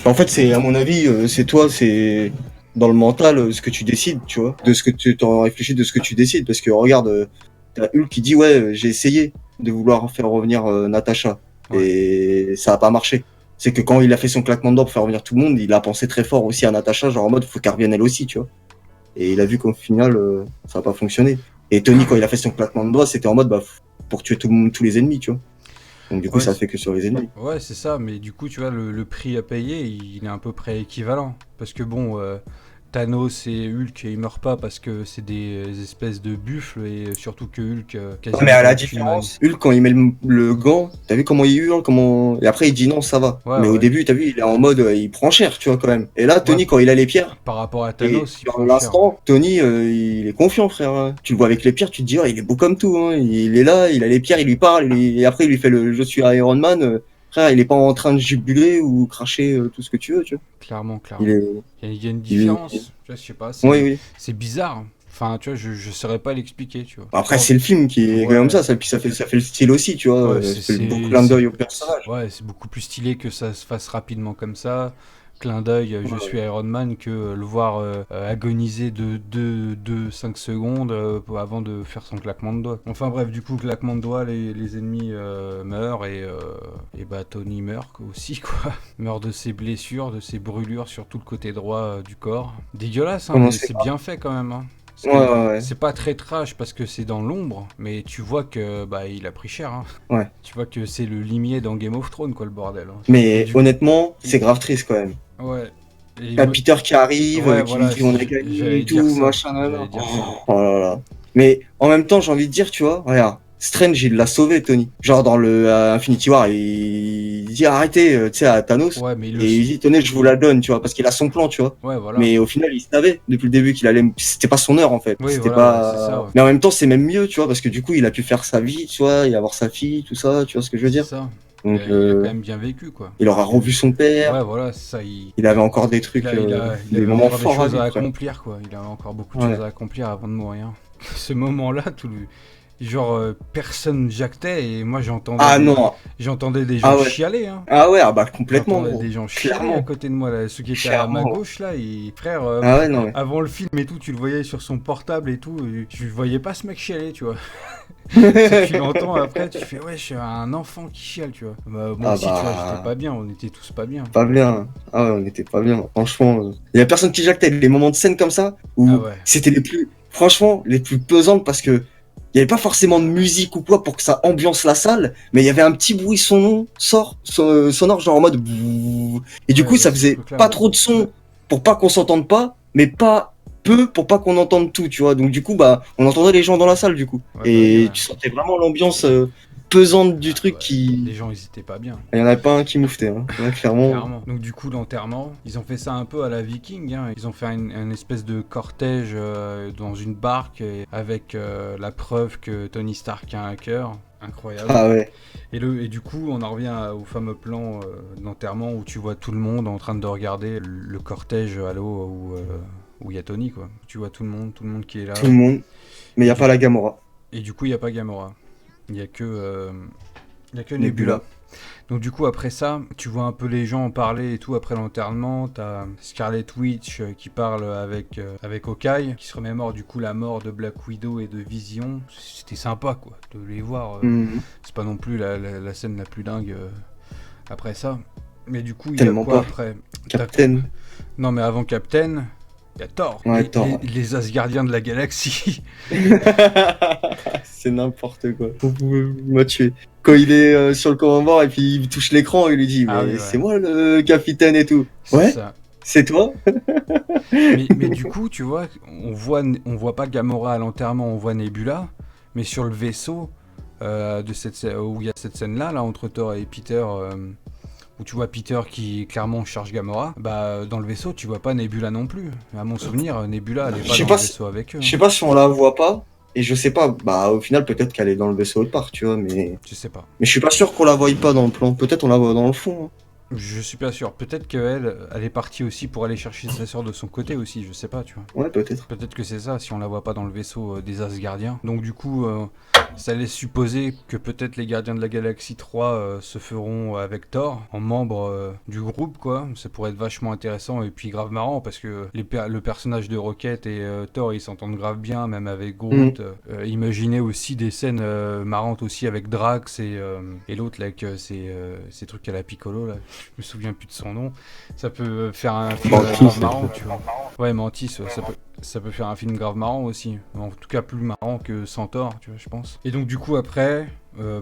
En fait, c'est à mon avis, c'est toi, c'est dans le mental ce que tu décides, tu vois, de ce que tu t'en réfléchis, de ce que tu décides, parce que regarde, t'as Hulk qui dit ouais, j'ai essayé de vouloir faire revenir Natasha Ouais. et ça a pas marché. C'est que quand il a fait son claquement de doigts pour faire revenir tout le monde, il a pensé très fort aussi à Natasha, genre en mode faut qu'elle revienne elle aussi, tu vois. Et il a vu qu'au final, ça a pas fonctionné. Et Tony, quand il a fait son claquement de doigts, c'était en mode bah pour tuer tout le monde, tous les ennemis, tu vois. Donc du coup, Ouais, ça fait que sur les ennemis. ouais, c'est ça, mais du coup, tu vois, le prix à payer, il est à peu près équivalent. Parce que bon, Thanos et Hulk, ils meurent pas parce que c'est des espèces de buffles, et surtout que Hulk, Ouais, quasiment mais à la aucune magie. différence, Hulk, quand il met le gant, t'as vu comment il hurle, comment... Et après, il dit non, ça va. Ouais, Mais au ouais. début, t'as vu, il est en mode, il prend cher, tu vois, quand même. Et là, Ouais, Tony, quand il a les pierres, par rapport à et Thanos, il dans prend cher. l'instant, Tony, il est confiant, frère. Hein. Tu le vois avec les pierres, tu te dis, oh, il est beau comme tout. Hein. Il est là, il a les pierres, il lui parle, et après, il lui fait le je suis Iron Man. Frère, il est pas en train de jubiler ou cracher tout ce que tu veux, tu vois. Clairement, Il clairement. est... Il y a une Il est... différence. Tu vois, je sais pas, Oui, oui. c'est bizarre. Enfin, tu vois, je saurais pas l'expliquer, tu vois. Après, c'est le film qui est comme Ouais, ça, puis ça fait le style aussi, tu vois. ouais, Ça fait le beau clin d'œil au personnage. ouais, c'est beaucoup plus stylé que ça se fasse rapidement comme ça. Clin d'œil, je suis Iron Man, que le voir agoniser de 5 secondes avant de faire son claquement de doigts. Enfin bref, du coup, claquement de doigts, les ennemis meurent et bah Tony meurt aussi, quoi. Meurt de ses blessures, de ses brûlures sur tout le côté droit du corps. Dégueulasse, hein, Comment mais c'est c'est bien fait quand même, hein. Ouais, ouais, ouais. C'est pas très trash parce que c'est dans l'ombre, mais tu vois que bah il a pris cher, hein. Ouais. Tu vois que c'est le limier dans Game of Thrones, quoi, le bordel, hein. Et Mais du honnêtement, et- c'est grave triste quand même. ouais. Et T'as Peter qui arrive, ouais, qui lui voilà, dit on a gagné j'allais et dire tout, ça. machin, nan, nan. J'allais dire ça. Oh là là. Mais en même temps, j'ai envie de dire, tu vois, regarde, Strange, il l'a sauvé, Tony. Genre dans le Infinity War, il dit arrêtez, tu sais, à Thanos. Ouais, mais Et il dit tenez, je vous la donne, tu vois, parce qu'il a son plan, tu vois. ouais, voilà. Mais au final, il savait depuis le début qu'il allait. C'était pas son heure en fait. Oui, C'était voilà, ouais, c'est ça, pas. ouais. Mais en même temps, c'est même mieux, tu vois, parce que du coup, il a pu faire sa vie, tu vois, et avoir sa fille, tout ça, tu vois ce que je veux C'est dire. ça. Donc, Il a quand même bien vécu, quoi. il aura revu son père. Ouais, voilà, c'est ça. Il avait encore des trucs, Il des avait moments encore des forts à choses à vivre. accomplir, quoi. Il avait encore beaucoup de Ouais. choses à accomplir avant de mourir. Ce moment-là, genre, personne jactait et moi Ah non. j'entendais des Ah gens ouais. chialer, hein. Ah ouais, ah bah complètement, J'entendais gros. des gens chialer à Clairement. côté de moi, là. Ceux qui étaient à ma Clairement. gauche, là, frère, Ah ouais, non, mais. avant le film et tout, tu le voyais sur son portable et tout, et tu voyais pas ce mec chialer, tu vois. Tu l'entends après, tu fais, ouais, je suis un enfant qui chiale, tu vois. Bah, moi Ah aussi, tu vois, j'étais bah. pas bien, on était tous pas bien. Pas bien. Ah ouais, on était pas bien. Franchement, il y a personne qui jactait. Les moments de scène comme ça, où Ah ouais. c'était les plus, franchement, les plus pesantes parce que il y avait pas forcément de musique ou quoi pour que ça ambiance la salle, mais il y avait un petit bruit sonore, genre en mode. Et du Ouais, coup, bah, ça ce faisait truc-là, pas ouais. trop de son pour pas qu'on s'entende pas, mais pas peu pour pas qu'on entende tout, tu vois. Donc du coup, bah, on entendait les gens dans la salle, du coup. Ouais, bah oui, Et ouais. tu sentais vraiment l'ambiance pesante du Ah truc ouais. qui. Les gens, ils étaient pas bien. Il y en avait pas un qui mouftait, hein. Ouais, clairement. Clairement. Donc du coup, l'enterrement, ils ont fait ça un peu à la Viking, hein. Ils ont fait une espèce de cortège dans une barque avec la preuve que Tony Stark a un cœur. Incroyable. Ah ouais. Et du coup, on en revient au fameux plan d'enterrement où tu vois tout le monde en train de regarder le cortège à l'eau où il y a Tony, quoi. Tu vois tout le monde qui est là. Tout le monde. Mais il y a pas la Gamora. Et du coup, il n'y a pas Gamora. Il n'y a que Nebula. Nebula. Donc du coup, après ça, tu vois un peu les gens en parler et tout après l'enterrement. T'as Scarlet Witch qui parle avec Hawkeye, qui se remémore du coup la mort de Black Widow et de Vision. C'était sympa, quoi, de les voir. Mhm. C'est pas non plus la scène la plus dingue après ça. Mais du coup, il y a Tellement quoi pas. après? Captain. Non, mais avant Captain, il y a Thor. Ouais, Thor. Les Asgardiens de la galaxie. C'est n'importe quoi. Vous pouvez me tuer. Quand il est sur le camp mort et puis il touche l'écran, il lui dit Ah mais oui, ouais. c'est moi le capitaine et tout. C'est Ouais. ça. C'est toi. Mais du coup, tu vois, on voit pas Gamora à l'enterrement, on voit Nebula, mais sur le vaisseau où il y a cette scène-là, là, entre Thor et Peter, où tu vois Peter qui clairement charge Gamora, bah dans le vaisseau, tu vois pas Nebula non plus. À mon souvenir, Nebula, elle est Je pas sais dans pas le si- vaisseau avec eux. Je sais pas si on la voit pas. Et je sais pas, bah au final peut-être qu'elle est dans le vaisseau autre part, tu vois, mais Je sais pas. je suis pas sûr qu'on la voie pas dans le plan. Peut-être on la voit dans le fond. Hein. Je suis pas sûr. Peut-être qu'elle, elle est partie aussi pour aller chercher sa sœur de son côté aussi, je sais pas, tu vois. Ouais, peut-être. Peut-être que c'est ça, si on la voit pas dans le vaisseau des Asgardiens. Donc du coup, ça laisse supposer que peut-être les Gardiens de la Galaxie 3 se feront avec Thor en membre du groupe, quoi. Ça pourrait être vachement intéressant et puis grave marrant parce que le personnage de Rocket et Thor, ils s'entendent grave bien, même avec Groot. Imaginez aussi des scènes marrantes aussi avec Drax et l'autre là avec ces trucs à la Piccolo là. Je me souviens plus de son nom. Ça peut faire un film grave marrant, tu vois. Ouais, Mantis, ça peut faire un film grave marrant aussi. En tout cas, plus marrant que Centaure, tu vois, je pense. Et donc, du coup, après,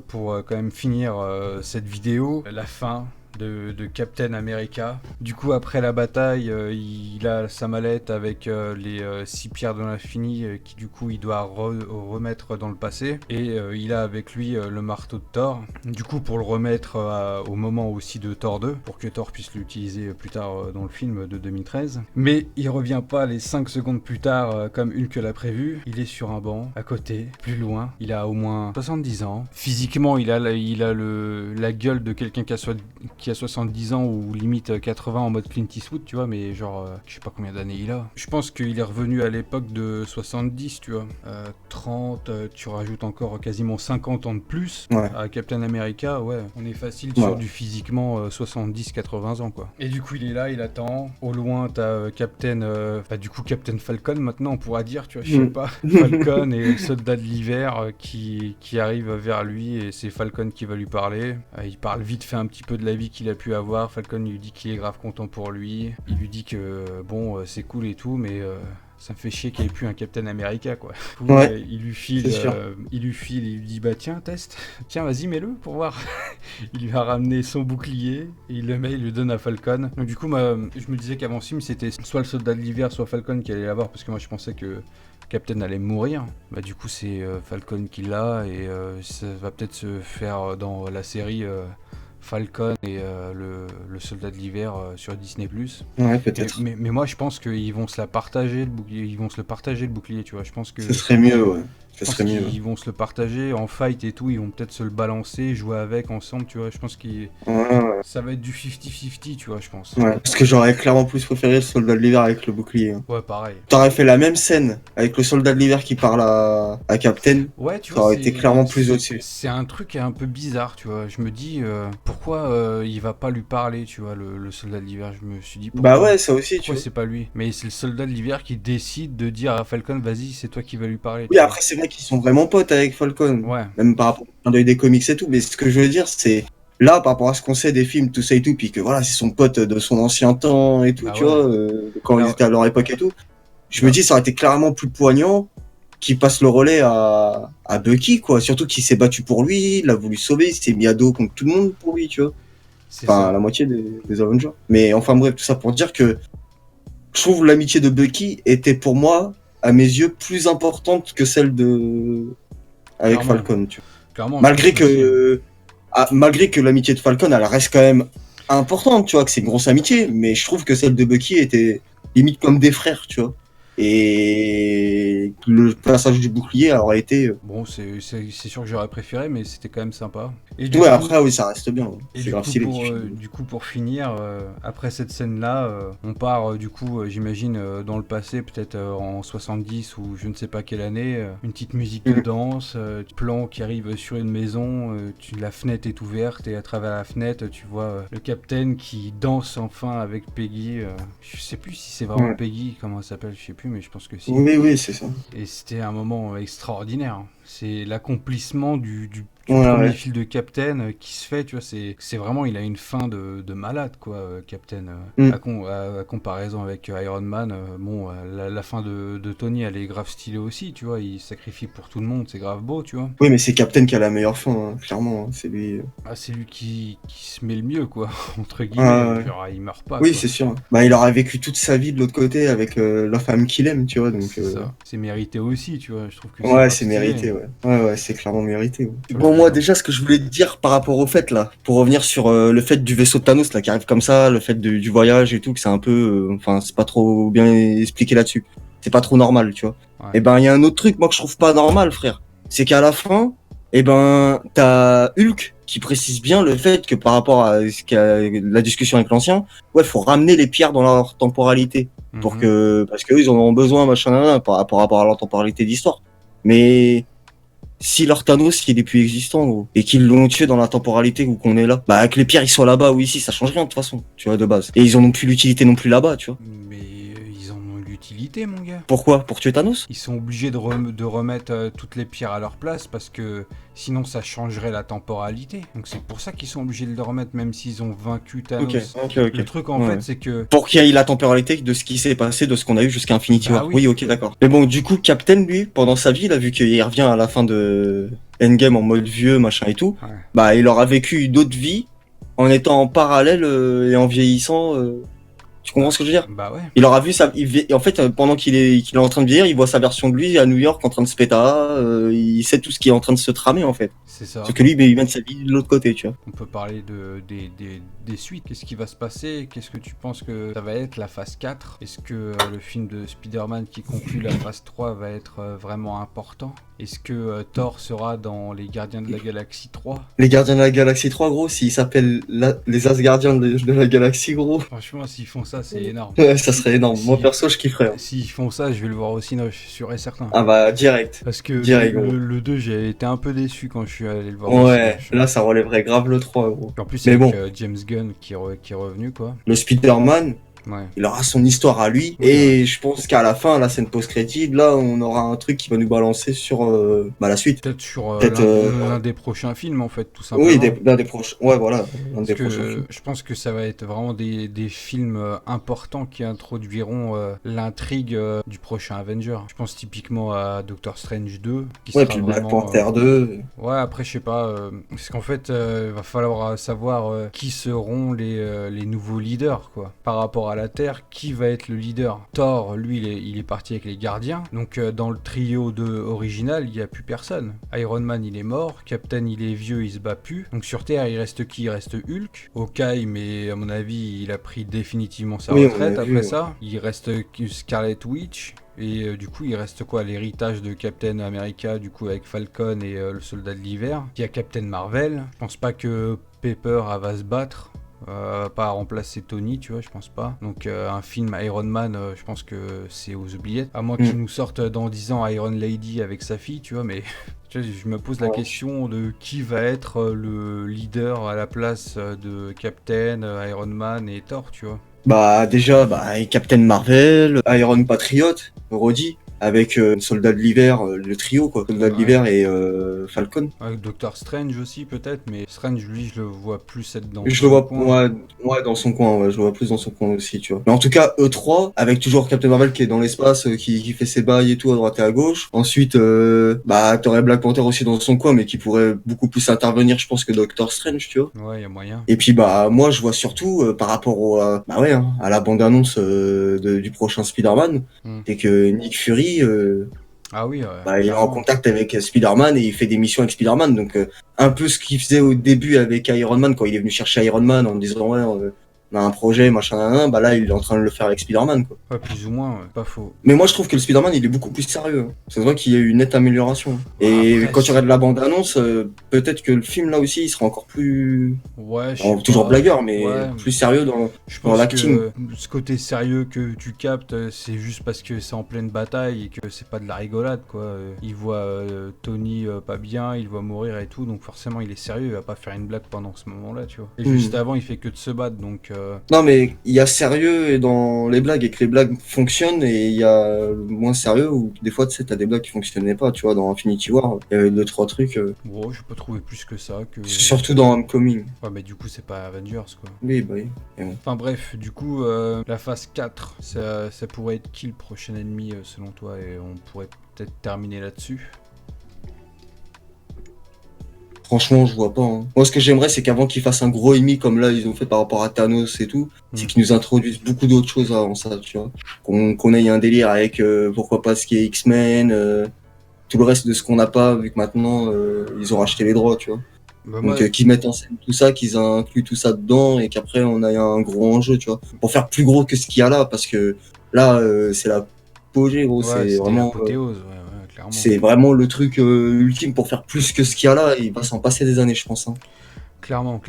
pour quand même finir cette vidéo, la fin de Captain America. Du coup, après la bataille, il a sa mallette avec les 6 pierres de l'infini qui, du coup, il doit remettre dans le passé. Et il a avec lui le marteau de Thor. Du coup, pour le remettre au moment aussi de Thor 2, pour que Thor puisse l'utiliser plus tard dans le film de 2013. Mais il revient pas les 5 secondes plus tard comme Hulk l'a prévu. Il est sur un banc, à côté, plus loin. Il a au moins 70 ans. Physiquement, il a la gueule de quelqu'un qui a 70 ans ou limite 80 en mode Clint Eastwood, tu vois, mais genre, je sais pas combien d'années il a. Je pense qu'il est revenu à l'époque de 70, tu vois. 30, tu rajoutes encore quasiment 50 ans de plus à Captain America, ouais. On est facile sur du physiquement 70-80 ans, quoi. Et du coup, il est là, il attend. Au loin, t'as Captain Falcon, maintenant, on pourra dire, tu vois, je sais pas. Falcon et le soldat de l'hiver qui arrive vers lui et c'est Falcon qui va lui parler. Il parle vite fait un petit peu de la vie qu'il a pu avoir. Falcon lui dit qu'il est grave content pour lui. Il lui dit que bon, c'est cool et tout, mais ça me fait chier qu'il n'y ait plus un Captain America, quoi. Il lui file, il lui dit bah tiens, teste, tiens vas-y mets-le pour voir. Il lui a ramené son bouclier et il le met, il le donne à Falcon. Donc du coup, je me disais qu'avant ce film c'était soit le soldat de l'hiver, soit Falcon qui allait l'avoir parce que moi je pensais que Captain allait mourir. Bah du coup c'est Falcon qui l'a et ça va peut-être se faire dans la série. Falcon et le soldat de l'hiver sur Disney+. Ouais, peut-être. Mais moi, je pense qu'ils vont se la partager, le bouclier. Ils vont se le partager, le bouclier, tu vois. Je pense que... Ce serait mieux, ouais. Ils vont se le partager en fight et tout. Ils vont peut-être se le balancer, jouer avec ensemble, tu vois. Je pense que ça va être du 50-50, tu vois, je pense. Ouais, parce que j'aurais clairement plus préféré le soldat de l'hiver avec le bouclier. Ouais, pareil. T'aurais fait la même scène avec le soldat de l'hiver qui parle à Captain. Ouais, tu vois, ça aurait été clairement plus au-dessus. C'est un truc un peu bizarre, tu vois. Je me dis, pourquoi il va pas lui parler, tu vois, le soldat de l'hiver. Je me suis dit, pourquoi, bah ouais, ça aussi, tu vois. c'est pas lui. Mais c'est le soldat de l'hiver qui décide de dire à Falcon, vas-y, c'est toi qui vas lui parler. Oui, après, c'est vrai qu'ils sont vraiment potes avec Falcon. Ouais. Même par rapport à des comics et tout. Mais ce que je veux dire, c'est là, par rapport à ce qu'on sait des films, tout ça et tout, puis que voilà, c'est son pote de son ancien temps et tout, tu vois, quand ils étaient à leur époque et tout. Je me dis, ça aurait été clairement plus poignant qu'il passe le relais à Bucky, quoi. Surtout qu'il s'est battu pour lui, il a voulu sauver, il s'est mis à dos contre tout le monde pour lui, tu vois. Enfin, la moitié des Avengers. Mais enfin bref, tout ça pour dire que je trouve l'amitié de Bucky était pour moi, à mes yeux, plus importante que celle avec clairement. Falcon, tu vois. Clairement, malgré que l'amitié de Falcon, elle reste quand même importante, tu vois, que c'est une grosse amitié, mais je trouve que celle de Bucky était limite comme des frères, tu vois. Et le passage du bouclier aurait été... Bon, c'est sûr que j'aurais préféré, mais c'était quand même sympa. Et ouais, coup, après, oui, ça reste bien. Et du coup, pour finir, après cette scène-là, on part, du coup, j'imagine, dans le passé, peut-être en 70 ou je ne sais pas quelle année, une petite musique de danse, plan qui arrive sur une maison, la fenêtre est ouverte et à travers la fenêtre, tu vois le Captain qui danse enfin avec Peggy. Je sais plus si c'est vraiment Peggy, comment elle s'appelle, je sais plus, mais je pense que si. Oui, c'est ça. Et c'était un moment extraordinaire. C'est l'accomplissement du premier fil de Captain qui se fait, tu vois, c'est vraiment, il a une fin de malade, quoi, Captain. À comparaison avec Iron Man, bon, la fin de Tony, elle est grave stylée aussi, tu vois, il sacrifie pour tout le monde, c'est grave beau, tu vois. Oui, mais c'est Captain qui a la meilleure fin, hein, clairement, c'est lui. Ah, c'est lui qui se met le mieux, quoi, entre guillemets, genre, il meurt pas. Oui, c'est sûr. Bah, il aura vécu toute sa vie de l'autre côté avec la femme qu'il aime, tu vois, donc... Ça. C'est mérité aussi, tu vois, je trouve que c'est mérité, ouais, c'est clairement mérité. Ouais. Bon, moi, déjà, ce que je voulais te dire par rapport au fait, là, pour revenir sur le fait du vaisseau de Thanos, là, qui arrive comme ça, le fait du voyage et tout, que c'est un peu... Enfin, c'est pas trop bien expliqué là-dessus. C'est pas trop normal, tu vois. Ouais. Et ben, il y a un autre truc, moi, que je trouve pas normal, frère. C'est qu'à la fin, t'as Hulk qui précise bien le fait que par rapport à la discussion avec l'ancien, faut ramener les pierres dans leur temporalité. Pour parce qu'eux, ils en ont besoin, machin, par rapport à leur temporalité d'histoire. Mais si leur Thanos il est plus existant, gros, et qu'ils l'ont tué dans la temporalité où qu'on est là, bah que les pierres ils soient là-bas ou ici, ça change rien de toute façon, tu vois, de base. Et ils en ont plus l'utilité non plus là-bas, tu vois. Mais ils en ont l'utilité, mon gars. Pourquoi? Pour tuer Thanos? Ils sont obligés de remettre toutes les pierres à leur place parce que sinon ça changerait la temporalité. Donc c'est pour ça qu'ils sont obligés de le remettre même s'ils ont vaincu Thanos. Ok. Le truc en Ouais. fait c'est que... Pour qu'il y ait la temporalité de ce qui s'est passé, de ce qu'on a eu jusqu'à Infinity Bah War. oui. Oui, ok, d'accord. Mais bon, du coup, Captain, lui, pendant sa vie, il a vu qu'il revient à la fin de Endgame en mode vieux, machin et tout. Ouais. Bah, il aura vécu d'autres vies en étant en parallèle et en vieillissant. Tu comprends ce que je veux dire? Bah ouais. Il aura vu ça. En fait, pendant qu'il est en train de vieillir, il voit sa version de lui à New York en train de se péter. Il sait tout ce qui est en train de se tramer en fait. C'est ça. Sauf que lui, il vient de sa vie de l'autre côté, tu vois. On peut parler des suites. Qu'est-ce qui va se passer? Qu'est-ce que tu penses que ça va être la phase 4? Est-ce que le film de Spider-Man qui conclut la phase 3 va être vraiment important? Est-ce que Thor sera dans les Gardiens de la Galaxie 3? Les Gardiens de la Galaxie 3, gros, s'ils s'appellent les Asgardiens de la Galaxie, gros. Franchement, s'ils font ça, c'est énorme. Ouais, ça serait énorme. Moi, Si- perso, je kifferais. Hein. S'ils font ça, je vais le voir au cinéma, je suis sûr et certain. Ah bah, direct. Parce que direct, gros. le 2, j'ai été un peu déçu quand je suis allé le voir au Ouais, cinéma. là, ça relèverait grave le 3, gros. En plus, Mais avec bon. James Gunn qui est revenu, quoi. Le Spider-Man, Ouais. il aura son histoire à lui. Ouais. Et je pense qu'à la fin, la scène post-crédit, là, on aura un truc qui va nous balancer sur la suite. Peut-être sur Peut-être, l'un des prochains films, en fait, tout simplement. Oui, l'un des prochains. Ouais, voilà, l'un des Parce prochains que films. je pense que ça va être vraiment des films importants qui introduiront l'intrigue du prochain Avenger. Je pense typiquement à Doctor Strange 2, qui Ouais, sera puis le Black vraiment, Panther 2. Ouais, après, je sais pas. Parce qu'en fait, va falloir savoir qui seront les nouveaux leaders, quoi. Par rapport à la Terre, qui va être le leader? Thor, lui, il est parti avec les gardiens. Donc, dans le trio original, il n'y a plus personne. Iron Man, il est mort. Captain, il est vieux, il se bat plus. Donc, sur Terre, il reste qui? Il reste Hulk. Hawkeye, mais à mon avis, il a pris définitivement sa Oui, on retraite l'a après vu, ça. Il reste Scarlet Witch. Et du coup, il reste quoi? L'héritage de Captain America, du coup, avec Falcon et le soldat de l'hiver. Il y a Captain Marvel. Je pense pas que Pepper elle va se battre. Pas remplacer Tony, tu vois, je pense pas. Donc un film Iron Man, je pense que c'est aux oubliettes. À moins qu'ils nous sortent dans 10 ans Iron Lady avec sa fille, tu vois, mais tu vois, je me pose la question de qui va être le leader à la place de Captain, Iron Man et Thor, tu vois. Bah, déjà, Captain Marvel, Iron Patriot, Roddy, avec Soldat de l'hiver, le trio, quoi. Soldat de Ouais. l'hiver et Falcon. Avec Doctor Strange aussi, peut-être, mais Strange, lui, je le vois plus être dans Je son le vois, coin. ouais, dans son coin, ouais, je le vois plus dans son coin aussi, tu vois. Mais en tout cas, E3, avec toujours Captain Marvel qui est dans l'espace, qui fait ses bails et tout à droite et à gauche. Ensuite, t'aurais Black Panther aussi dans son coin, mais qui pourrait beaucoup plus intervenir, je pense, que Doctor Strange, tu vois. Ouais, il y a moyen. Et puis, moi, je vois surtout, par rapport à la bande-annonce du prochain Spider-Man, c'est que Nick Fury, Ah oui, il est en clairement. contact avec Spider-Man et il fait des missions avec Spider-Man. Donc, un peu ce qu'il faisait au début avec Iron Man, quand il est venu chercher Iron Man en disant, ouais, on a un projet, machin, là, il est en train de le faire avec Spider-Man, quoi. Ouais, plus ou moins, ouais, pas faux. Mais moi, je trouve que le Spider-Man, il est beaucoup plus sérieux. Hein. Ça se voit qu'il y a eu une nette amélioration. Et Après, quand tu regardes la bande-annonce, peut-être que le film, là aussi, il sera encore plus... Ouais, je Alors, sais toujours pas. blagueur, mais Ouais. plus sérieux dans... Je dans pense l'acting. que ce côté sérieux que tu captes, c'est juste parce que c'est en pleine bataille et que c'est pas de la rigolade, quoi. Il voit Tony pas bien, il voit mourir et tout, donc forcément il est sérieux, il va pas faire une blague pendant ce moment-là, tu vois. Et juste avant, il fait que de se battre, donc... Non, mais il y a sérieux et dans les blagues et que les blagues fonctionnent et il y a moins sérieux où des fois, tu sais, t'as des blagues qui fonctionnaient pas, tu vois, dans Infinity War, il y avait 2-3 trucs, Bon, j'ai pas trouvé plus que ça, que... surtout dans Homecoming. Ouais, mais du coup, c'est pas Avengers, quoi. Oui, bah oui. Et bon. Enfin bref, du coup, la phase 4, ça pourrait être qui le prochain ennemi selon toi? Et on pourrait peut-être terminer là-dessus. Franchement, je vois pas. Hein. Moi, ce que j'aimerais, c'est qu'avant qu'ils fassent un gros ennemi comme là, ils ont fait par rapport à Thanos et tout, c'est qu'ils nous introduisent beaucoup d'autres choses avant ça, tu vois. Qu'on ait un délire avec, pourquoi pas ce qui est X-Men, tout le reste de ce qu'on n'a pas, vu que maintenant, ils ont racheté les droits, tu vois. Bah, Donc, qu'ils mettent en scène tout ça, qu'ils incluent tout ça dedans et qu'après, on ait un gros enjeu, tu vois. Pour faire plus gros que ce qu'il y a là, parce que là, c'est l'apogée, gros, ouais, c'est vraiment... l'apothéose, ouais, clairement. c'est vraiment le truc ultime pour faire plus que ce qu'il y a là. Il va s'en passer des années, je pense. Hein. Clairement.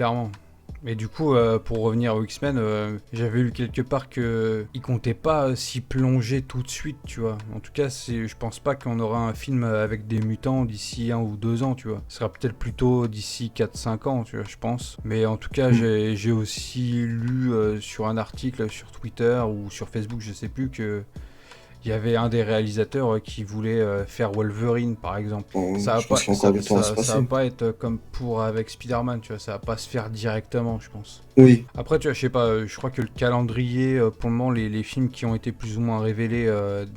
Mais du coup, pour revenir aux X-Men, j'avais lu quelque part que ils comptaient pas s'y plonger tout de suite, tu vois. En tout cas, je pense pas qu'on aura un film avec des mutants d'ici 1 ou 2 ans, tu vois. Ce sera peut-être plutôt d'ici 4-5 ans, tu vois, je pense. Mais en tout cas, j'ai aussi lu sur un article sur Twitter ou sur Facebook, je sais plus, que il y avait un des réalisateurs qui voulait faire Wolverine, par exemple. Bon, Ça va je pense pas, qu'il y a encore du temps à se ça va passer. pas être comme pour avec Spider-Man, tu vois. Ça va pas se faire directement, je pense. Oui, Après, tu vois, je sais pas, je crois que le calendrier, pour le moment, les films qui ont été plus ou moins révélés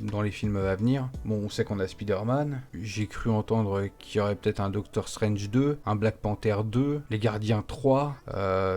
dans les films à venir, bon, on sait qu'on a Spider-Man, j'ai cru entendre qu'il y aurait peut-être un Doctor Strange 2, un Black Panther 2, Les Gardiens 3,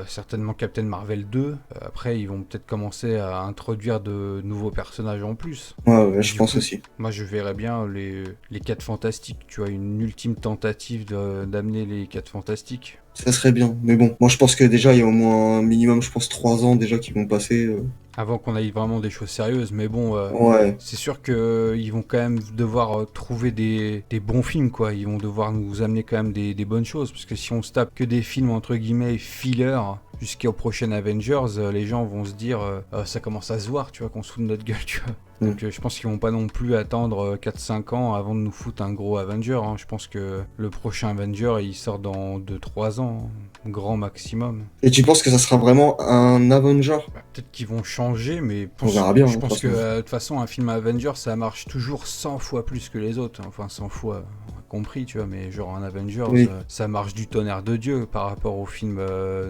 certainement Captain Marvel 2, après, ils vont peut-être commencer à introduire de nouveaux personnages en plus. ouais, je Du pense coup, aussi. moi, je verrais bien les 4 Fantastiques, tu vois, une ultime tentative d'amener les 4 Fantastiques. Ça serait bien. Mais bon, moi je pense que déjà il y a au moins un minimum, je pense 3 ans déjà qui vont passer. Avant qu'on aille vraiment des choses sérieuses, mais bon, Ouais, c'est sûr qu'ils vont quand même devoir trouver des bons films, quoi. Ils vont devoir nous amener quand même des bonnes choses, parce que si on se tape que des films entre guillemets filler jusqu'au prochain Avengers, les gens vont se dire ça commence à se voir, tu vois, qu'on se fout de notre gueule, tu vois. Donc je pense qu'ils vont pas non plus attendre 4-5 ans avant de nous foutre un gros Avenger, hein. Je pense que le prochain Avenger il sort dans 2-3 ans, grand maximum. et tu penses que ça sera vraiment un Avenger? Bah, peut-être qu'ils vont changer, mais On verra bien, je hein, pense de que toute de toute façon un film Avenger ça marche toujours 100 fois plus que les autres, enfin 100 fois compris, tu vois, mais genre un Avengers Oui. ça marche du tonnerre de Dieu par rapport aux films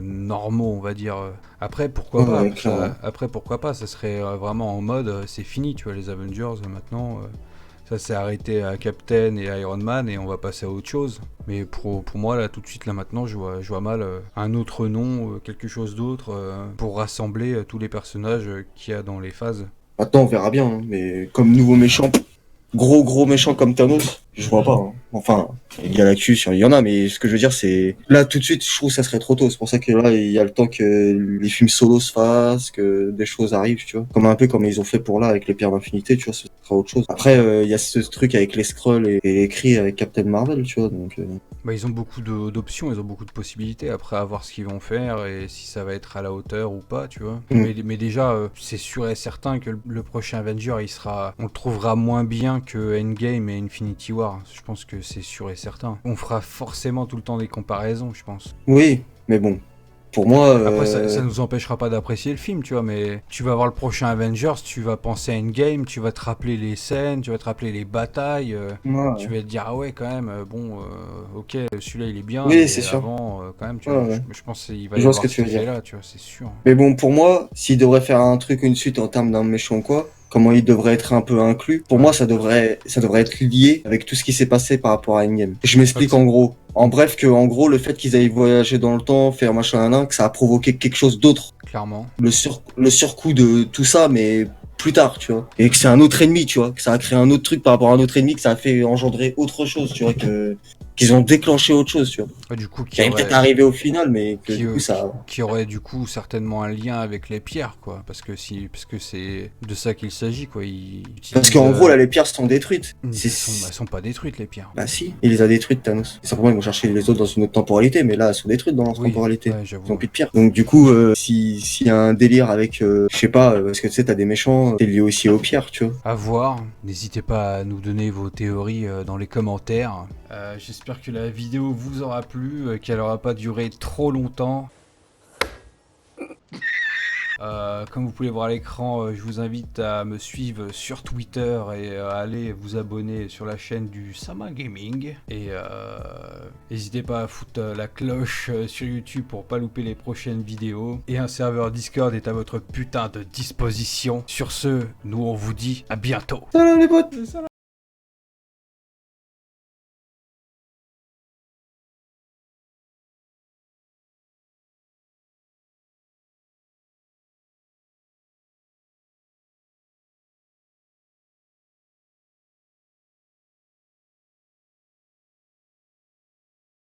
normaux, on va dire. Après pourquoi Ouais, pas, ouais, clairement. après pourquoi pas, ça serait vraiment en mode c'est fini, tu vois, les Avengers maintenant. Ça s'est arrêté à Captain et Iron Man et on va passer à autre chose. Mais pour moi, là, tout de suite, là, maintenant, je vois mal un autre nom, quelque chose d'autre, pour rassembler tous les personnages qu'il y a dans les phases. Maintenant on verra bien, hein, mais comme nouveau méchant, gros méchant comme Thanos, je vois pas, hein. Enfin, il y a Galactus, il y en a, mais ce que je veux dire, c'est là tout de suite, je trouve que ça serait trop tôt. C'est pour ça que là, il y a le temps que les films solos se fassent, que des choses arrivent, tu vois. Comme un peu comme ils ont fait pour là avec les pierres d'infinité, tu vois, ce sera autre chose. Après, il y a ce truc avec les Skrulls et les Kree avec Captain Marvel, tu vois. Donc, Bah, ils ont beaucoup d'options, ils ont beaucoup de possibilités. Après, à voir ce qu'ils vont faire et si ça va être à la hauteur ou pas, tu vois. Mais déjà, c'est sûr et certain que le prochain Avenger, on le trouvera moins bien que Endgame et Infinity War. Je pense que c'est sûr et certain. On fera forcément tout le temps des comparaisons, je pense. oui, mais bon, pour moi, Après, ça nous empêchera pas d'apprécier le film, tu vois, mais tu vas voir le prochain Avengers, tu vas penser à Endgame, tu vas te rappeler les scènes, tu vas te rappeler les batailles, tu ouais. vas te dire, ah ouais, quand même, ok, celui-là il est bien, Oui, mais c'est sûr. avant, quand même, tu Ouais, vois, ouais. je pense qu'il va Je y vois ce que avoir tu cet veux dire. effet-là, tu vois, c'est sûr. Mais bon, pour moi, s'il devrait faire un truc, une suite en termes d'un méchant ou quoi, comment il devrait être un peu inclus, pour moi, ça devrait être lié avec tout ce qui s'est passé par rapport à Endgame. Je m'explique en gros. En bref, en gros, le fait qu'ils aillent voyager dans le temps, faire machin, que ça a provoqué quelque chose d'autre. Clairement. Le surcoût de tout ça, mais plus tard, tu vois. Et que c'est un autre ennemi, tu vois. Que ça a créé un autre truc par rapport à un autre ennemi, que ça a fait engendrer autre chose, tu vois. Qu'ils ont déclenché autre chose, tu vois. Ouais, du coup, Qui est peut-être arrivé au final, mais que du coup, ça. qui aurait du coup certainement un lien avec les pierres, quoi, parce que c'est de ça qu'il s'agit, quoi. Ils Parce utilisent, qu'en gros, là, les pierres sont détruites. elles sont pas détruites, les pierres. Bah si, il les a détruites, Thanos. Et simplement, ils vont chercher les autres dans une autre temporalité, mais là, elles sont détruites dans leur Oui, temporalité. ouais, Ils j'avoue. ont plus de pierres. Donc du coup, s'il y a un délire avec, je sais pas, parce que tu sais, t'as des méchants, t'es lié aussi aux pierres, tu vois. À voir. N'hésitez pas à nous donner vos théories dans les commentaires. J'espère que la vidéo vous aura plu, qu'elle aura pas duré trop longtemps. Comme vous pouvez voir à l'écran, je vous invite à me suivre sur Twitter et à aller vous abonner sur la chaîne du Sama Gaming. Et n'hésitez pas à foutre la cloche sur YouTube pour pas louper les prochaines vidéos. Et un serveur Discord est à votre putain de disposition. Sur ce, nous on vous dit à bientôt. Salut les potes.